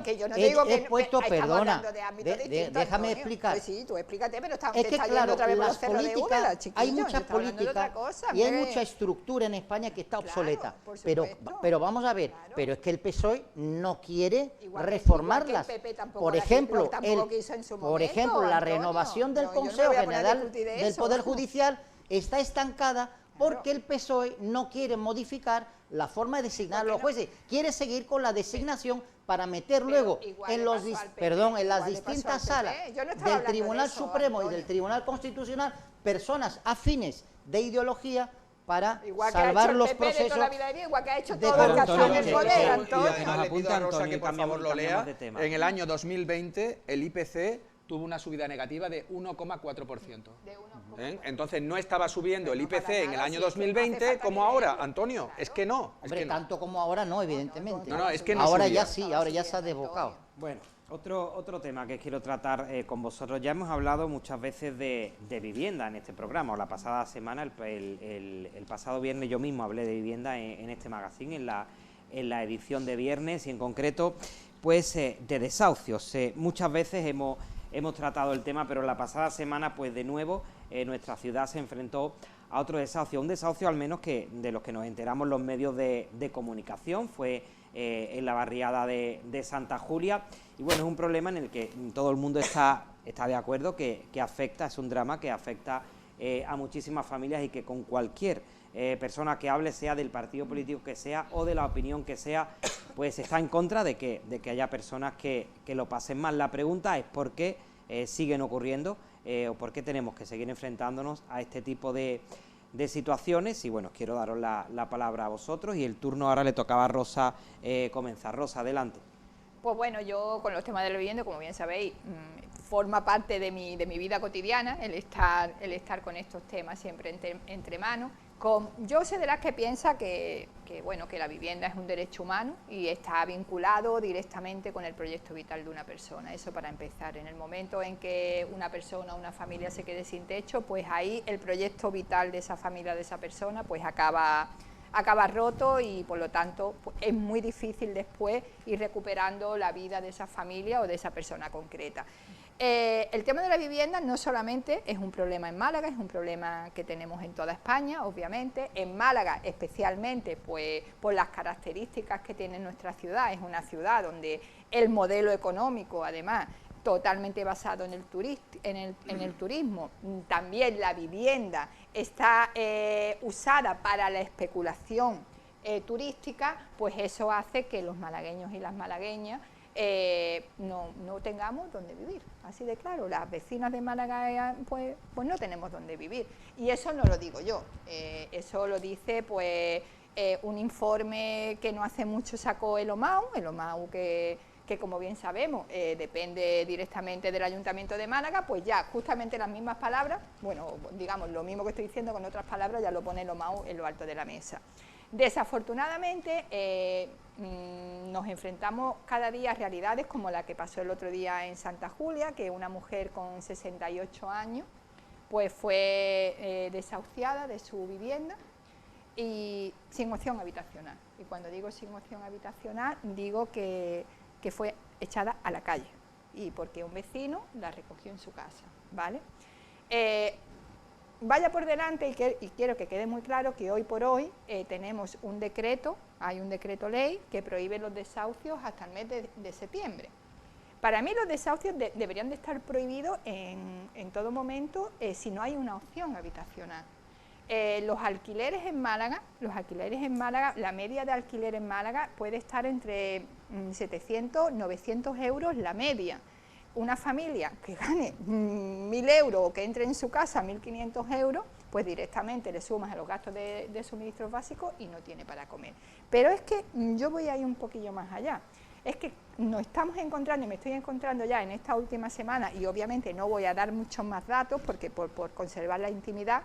que yo no te digo que he puesto, estamos perdona. hablando de ámbitos distintos, Déjame Antonio. explicar. Pues sí, tú explícate, pero Es te que está yendo claro, otra vez por los las cerros de Úbeda, políticas, chiquillo, hay yo muchas estaba hablando de políticas otra cosa, y hay hombre. mucha estructura en España que está Claro, obsoleta. por Pero supuesto. vamos a ver, Claro. pero es que el PSOE no quiere Igual que- reformarlas. igual que el PP tampoco Por lo ejemplo, quiso en su por momento, ejemplo, la Antonio. renovación del No, yo no me Consejo voy a poner a General discutir de del eso. Poder Judicial está estancada porque el PSOE no quiere modificar la forma de designar a los jueces, quiere seguir con la designación para meter luego igual en le los pasó al PP, en las igual le pasó distintas al PP. salas Yo no estaba del hablando de Tribunal eso, Supremo y Antonio. del Tribunal Constitucional personas afines de ideología para Igual que ha salvar hecho el los PP de toda procesos. la vida de vida, igual que ha hecho de todo el Pero, que ha estado en el Antonio, poder, que- Antonio. que nos Le pido apunta a Rosa Antonio, que por cambiamos- favor lo lea. cambiamos de tema. En el año 2020 el IPC tuvo una subida negativa de 1,4%. De uno. Entonces no estaba subiendo el Pero no IPC para en el nada, año sí, es que no hace 2020 falta como ni ahora, leerlo. Antonio. Claro. Es que no. Es Hombre, que no. tanto como ahora no, evidentemente. No, es que no ahora subía. ya sí, ahora ya se ha desbocado. Bueno, otro tema que quiero tratar con vosotros. Ya hemos hablado muchas veces de vivienda en este programa. O la pasada semana, el pasado viernes, yo mismo hablé de vivienda en este magazine, en la edición de viernes, y en concreto, pues de desahucios. Muchas veces hemos tratado el tema, pero la pasada semana, pues de nuevo, nuestra ciudad se enfrentó a otro desahucio. Un desahucio, al menos, que de los que nos enteramos los medios de comunicación. Fue en la barriada de Santa Julia, y bueno, es un problema en el que todo el mundo está de acuerdo que afecta, es un drama que afecta a muchísimas familias, y que con cualquier persona que hable, sea del partido político que sea o de la opinión que sea, pues está en contra de que haya personas que lo pasen mal. La pregunta es por qué siguen ocurriendo, o por qué tenemos que seguir enfrentándonos a este tipo de situaciones. Y bueno, quiero daros la palabra a vosotros, y el turno ahora le tocaba a Rosa comenzar. Rosa, adelante. Pues bueno, yo con los temas de la vivienda, como bien sabéis, forma parte de mi vida cotidiana el estar con estos temas siempre entre manos. Yo soy de las que piensa que la vivienda es un derecho humano y está vinculado directamente con el proyecto vital de una persona. Eso para empezar. En el momento en que una persona o una familia se quede sin techo, pues ahí el proyecto vital de esa familia, de esa persona, pues acaba roto y por lo tanto pues, es muy difícil después ir recuperando la vida de esa familia o de esa persona concreta. El tema de la vivienda no solamente es un problema en Málaga, es un problema que tenemos en toda España, obviamente. En Málaga especialmente pues, por las características que tiene nuestra ciudad, es una ciudad donde el modelo económico además totalmente basado en el turismo, también la vivienda está usada para la especulación turística, pues eso hace que los malagueños y las malagueñas no tengamos donde vivir, así de claro. Las vecinas de Málaga pues no tenemos donde vivir, y eso no lo digo yo, eso lo dice pues un informe que no hace mucho sacó el OMAU que como bien sabemos depende directamente del Ayuntamiento de Málaga, pues ya justamente las mismas palabras, bueno, digamos lo mismo que estoy diciendo con otras palabras, ya lo pone el OMAU en lo alto de la mesa. Desafortunadamente nos enfrentamos cada día a realidades como la que pasó el otro día en Santa Julia, que una mujer con 68 años pues fue desahuciada de su vivienda y sin opción habitacional. Y cuando digo sin opción habitacional, digo que fue echada a la calle, y porque un vecino la recogió en su casa, ¿vale? Vaya por delante y quiero que quede muy claro que hoy por hoy tenemos un decreto, hay un decreto ley que prohíbe los desahucios hasta el mes de septiembre. Para mí los desahucios deberían de estar prohibidos en todo momento si no hay una opción habitacional. Los alquileres en Málaga, la media de alquiler en Málaga puede estar entre 700, 900 euros la media. Una familia que gane 1.000 euros o que entre en su casa 1.500 euros, pues directamente le sumas a los gastos de suministros básicos y no tiene para comer. Pero es que yo voy a ir un poquillo más allá. Es que nos estamos encontrando, y me estoy encontrando ya en esta última semana, y obviamente no voy a dar muchos más datos porque por conservar la intimidad,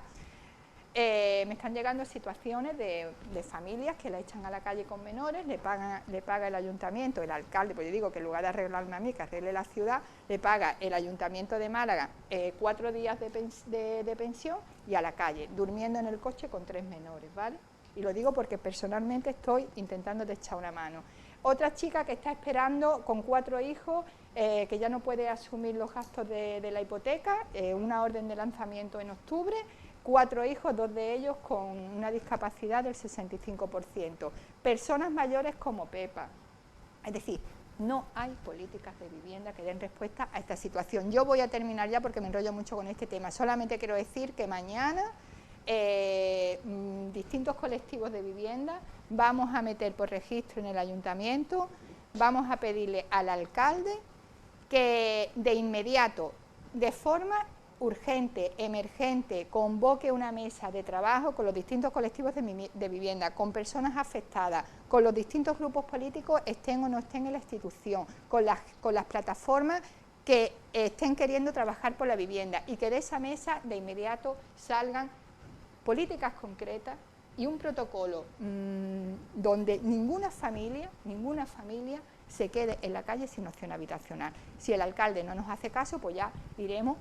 me están llegando situaciones de familias que la echan a la calle con menores, le paga el ayuntamiento, el alcalde, pues yo digo que en lugar de arreglarme a mí, que arregle la ciudad, le paga el ayuntamiento de Málaga 4 días de pensión y a la calle, durmiendo en el coche con 3 menores, ¿vale? Y lo digo porque personalmente estoy intentando de echar una mano. Otra chica que está esperando con 4 hijos, que ya no puede asumir los gastos de la hipoteca, una orden de lanzamiento en octubre, 4 hijos, 2 de ellos con una discapacidad del 65%. Personas mayores como Pepa. Es decir, no hay políticas de vivienda que den respuesta a esta situación. Yo voy a terminar ya porque me enrollo mucho con este tema. Solamente quiero decir que mañana distintos colectivos de vivienda vamos a meter por registro en el ayuntamiento, vamos a pedirle al alcalde que de inmediato, de forma urgente, emergente, convoque una mesa de trabajo con los distintos colectivos de vivienda, con personas afectadas, con los distintos grupos políticos, estén o no estén en la institución, con las plataformas que estén queriendo trabajar por la vivienda, y que de esa mesa de inmediato salgan políticas concretas y un protocolo donde ninguna familia se quede en la calle sin opción habitacional. Si el alcalde no nos hace caso, pues ya iremos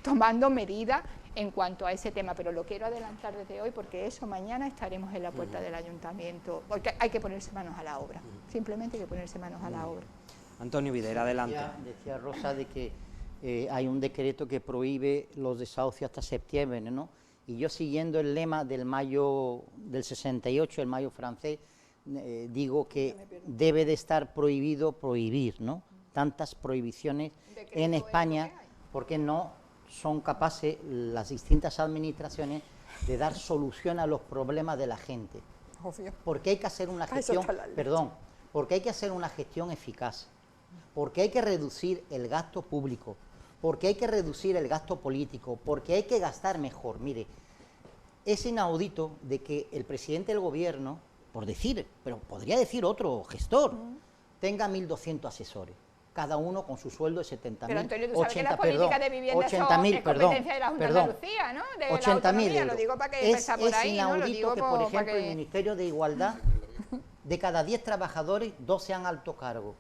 tomando medidas en cuanto a ese tema, pero lo quiero adelantar desde hoy porque eso mañana estaremos en la puerta del ayuntamiento, porque hay que ponerse manos a la obra, simplemente hay que ponerse manos a la obra. Antonio Videra, adelante. Decía Rosa de que hay un decreto que prohíbe los desahucios hasta septiembre, ¿no? Y yo, siguiendo el lema del mayo del 68, el mayo francés, digo que debe de estar prohibido prohibir, ¿no? Tantas prohibiciones en España, porque no son capaces las distintas administraciones de dar solución a los problemas de la gente. Porque hay que hacer una gestión, porque hay que hacer una gestión eficaz, porque hay que reducir el gasto público, porque hay que reducir el gasto político, porque hay que gastar mejor. Mire, es inaudito de que el presidente del gobierno, por decir, pero podría decir otro gestor, tenga 1.200 asesores. cada uno con su sueldo de 70.000, Pero Antonio, tú sabes que las políticas de vivienda son competencia de la Junta de Andalucía, ¿no? De la 80.000 autonomía, euros. lo digo para que empezar por ahí, ¿no? Lo inaudito digo que, por ejemplo, para que... el Ministerio de Igualdad, de cada 10 trabajadores, 2 sean alto cargo.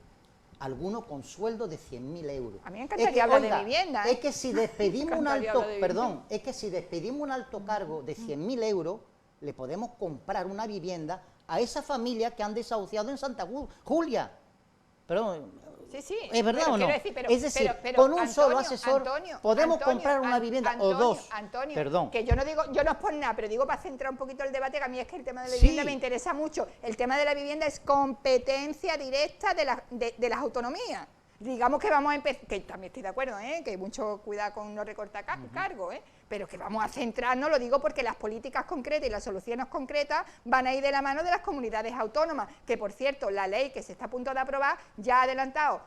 Algunos con sueldo de 100.000 euros. A mí me encantaría hablar oiga, de vivienda, Es que si despedimos un alto, perdón, es que si despedimos un alto cargo de 100.000 euros, le podemos comprar una vivienda a esa familia que han desahuciado en Santa Julia. Perdón, Sí, ¿es verdad o no? Decir, es decir, pero, con un Antonio, solo asesor podemos comprar una vivienda Antonio, o dos. Antonio, perdón. que yo no digo, yo no es por nada, pero digo para centrar un poquito el debate, que a mí es que el tema de la vivienda me interesa mucho. El tema de la vivienda es competencia directa de las autonomías. Digamos que vamos a empezar, que también estoy de acuerdo, que mucho cuidado con no recortar cargos, pero que vamos a centrarnos, lo digo porque las políticas concretas y las soluciones concretas van a ir de la mano de las comunidades autónomas, que por cierto, la ley que se está a punto de aprobar ya ha adelantado,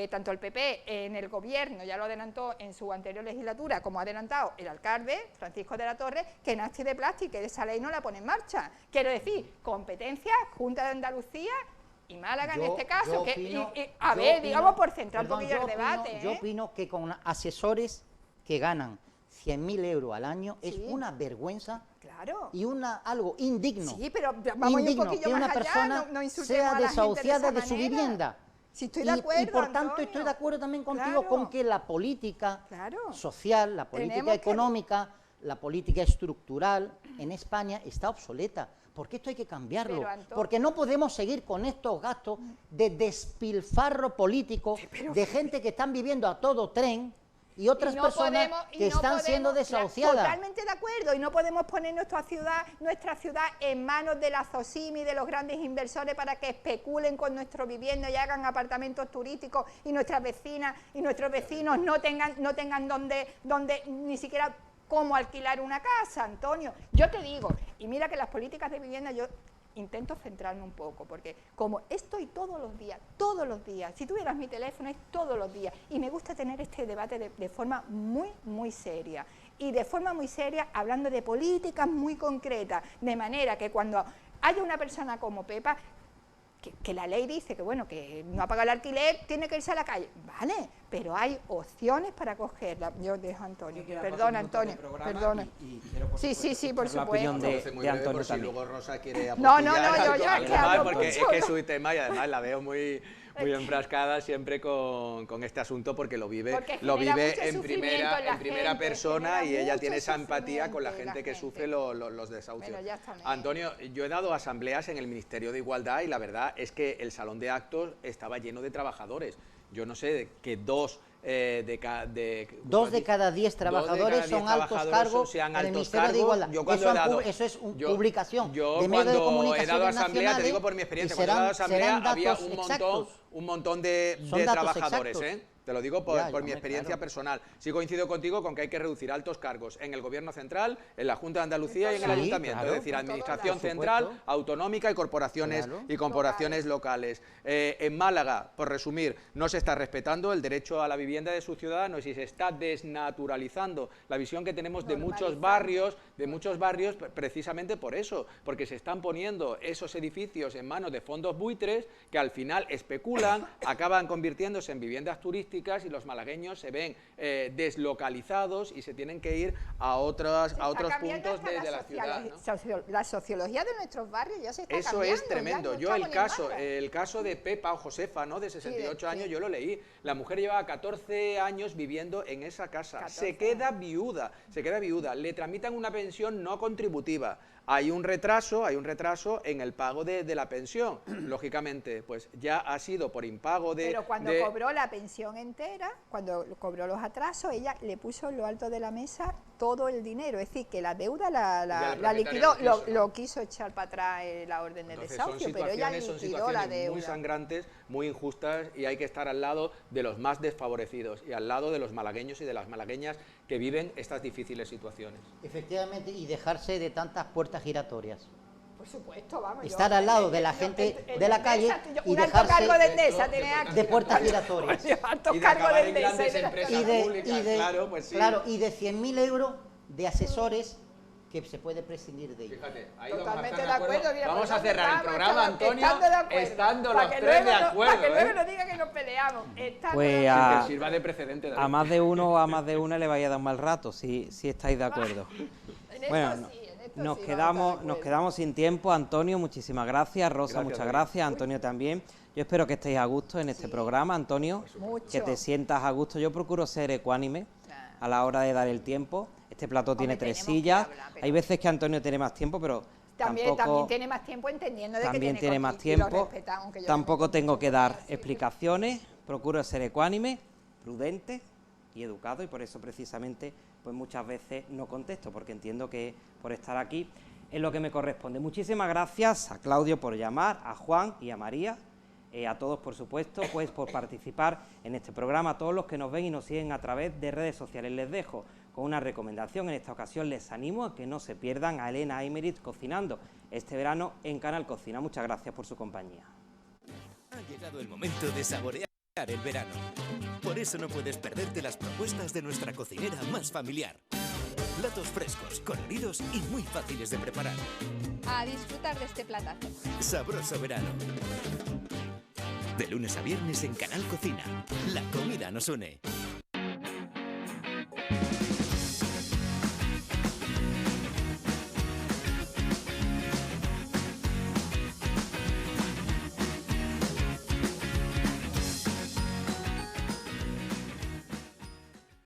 tanto el PP en el gobierno, ya lo adelantó en su anterior legislatura, como ha adelantado el alcalde, Francisco de la Torre, que Nasti de Plástico, que esa ley no la pone en marcha. Quiero decir, competencia, Junta de Andalucía y Málaga en este caso, digamos por centrar un poquillo el debate. Yo opino que con asesores que ganan 100.000 euros al año es una vergüenza y algo indigno. Sí, pero vamos un poquillo que una más persona allá, no insultemos sea a la desahuciada gente de su vivienda. Sí, estoy de acuerdo, y por tanto Antonio. estoy de acuerdo también contigo con que la política social, la política económica, la política estructural en España está obsoleta. Porque esto hay que cambiarlo, porque no podemos seguir con estos gastos de despilfarro político de gente que están viviendo a todo tren y otras personas que están siendo desahuciadas. Totalmente de acuerdo, y no podemos poner nuestra ciudad en manos de la ZOSIM y de los grandes inversores para que especulen con nuestro vivienda y hagan apartamentos turísticos y nuestras vecinas y nuestros vecinos no tengan donde ni siquiera cómo alquilar una casa, Antonio. Yo te digo, y mira que las políticas de vivienda yo intento centrarme un poco, porque como estoy todos los días, si tuvieras mi teléfono es todos los días, y me gusta tener este debate de forma muy, muy seria, y de forma muy seria hablando de políticas muy concretas, de manera que cuando haya una persona como Pepa, que la ley dice que bueno, que no ha pagado el alquiler, tiene que irse a la calle, vale, pero hay opciones para cogerla. Yo dejo a Antonio, perdona Antonio, perdona. Sí, por supuesto. La opinión de Antonio si luego Rosa quiere no, yo es que hablo porque mucho, es su tema y además la veo muy enfrascada siempre con este asunto porque lo vive en primera persona y ella tiene esa empatía con la gente que sufre los desahucios. Antonio, yo he dado asambleas en el Ministerio de Igualdad y la verdad es que el salón de actos estaba lleno de trabajadores. Yo no sé que dos de cada 10 trabajadores son altos cargos en el Ministerio de Igualdad. Eso es publicación de medios de comunicación he dado asamblea, te digo por mi experiencia, cuando he dado asamblea había un montón de trabajadores, Te lo digo por mi experiencia personal. Sí coincido contigo con que hay que reducir altos cargos en el Gobierno central, en la Junta de Andalucía y en el Ayuntamiento. Es decir, Administración central, autonómica y corporaciones locales. En Málaga, por resumir, no se está respetando el derecho a la vivienda de sus ciudadanos y se está desnaturalizando la visión que tenemos de muchos barrios precisamente por eso, porque se están poniendo esos edificios en manos de fondos buitres que al final especulan, acaban convirtiéndose en viviendas turísticas y los malagueños se ven deslocalizados y se tienen que ir a otros puntos de la ciudad, ¿no? La sociología de nuestros barrios ya se está cambiando. Eso es tremendo. Yo el caso de Pepa o Josefa, ¿no? De 68 años, yo lo leí. La mujer llevaba 14 años viviendo en esa casa. Se queda viuda. Le tramitan una pensión no contributiva. Hay un retraso en el pago de la pensión. Lógicamente, pues ya ha sido por impago de... Pero cuando cobró la pensión entera, cuando cobró los atrasos, ella le puso en lo alto de la mesa todo el dinero. Es decir, que la deuda la liquidó, lo quiso echar para atrás la orden de desahucio, pero ella liquidó la deuda. Muy sangrantes, muy injustas y hay que estar al lado de los más desfavorecidos y al lado de los malagueños y de las malagueñas que viven estas difíciles situaciones. Efectivamente, y dejarse de tantas puertas giratorias. Por supuesto, vamos. Estar al lado de la gente de la calle y dejarse de puertas giratorias. Altos cargos de Endesa. Y de 100.000 euros de asesores que se puede prescindir de ello. Fíjate, ahí Totalmente de acuerdo. Mira, vamos por a eso cerrar el estamos programa, Antonio, estando los Para que tres de luego no- acuerdo. Para que luego ¿eh? no diga que nos peleamos. Estando Pues de acuerdo. Que sirva de precedente. David. A más de uno o a más de una le vaya a dar un mal rato, si estáis de acuerdo. En esto Bueno, sí, en esto nos sí quedamos, vamos a estar de nos acuerdo. quedamos sin tiempo. Antonio, muchísimas gracias. Rosa, Gracias, muchas David. gracias. Antonio también. Yo espero que estéis a gusto en este programa, Antonio. Mucho. Que te sientas a gusto. Yo procuro ser ecuánime Nah. a la hora de dar el tiempo. Este plato tiene Hombre, 3 tenemos que sillas. hablar, pero- Hay veces que Antonio tiene más tiempo, pero También tampoco... tiene más tiempo entendiendo de que También tiene más y lo tiempo. respeta, aunque yo Tampoco también tengo que dar sí. explicaciones. Procuro ser ecuánime, prudente y educado, y por eso precisamente pues muchas veces no contesto, porque entiendo que por estar aquí es lo que me corresponde. Muchísimas gracias a Claudio por llamar, a Juan y a María, a todos por supuesto pues por participar en este programa, a todos los que nos ven y nos siguen a través de redes sociales. Les dejo con una recomendación. En esta ocasión les animo a que no se pierdan a Elena Aymerich cocinando este verano en Canal Cocina. Muchas gracias por su compañía. Ha llegado el momento de saborear el verano. Por eso no puedes perderte las propuestas de nuestra cocinera más familiar. Platos frescos, coloridos y muy fáciles de preparar. A disfrutar de este platazo. Sabroso verano. De lunes a viernes en Canal Cocina. La comida nos une.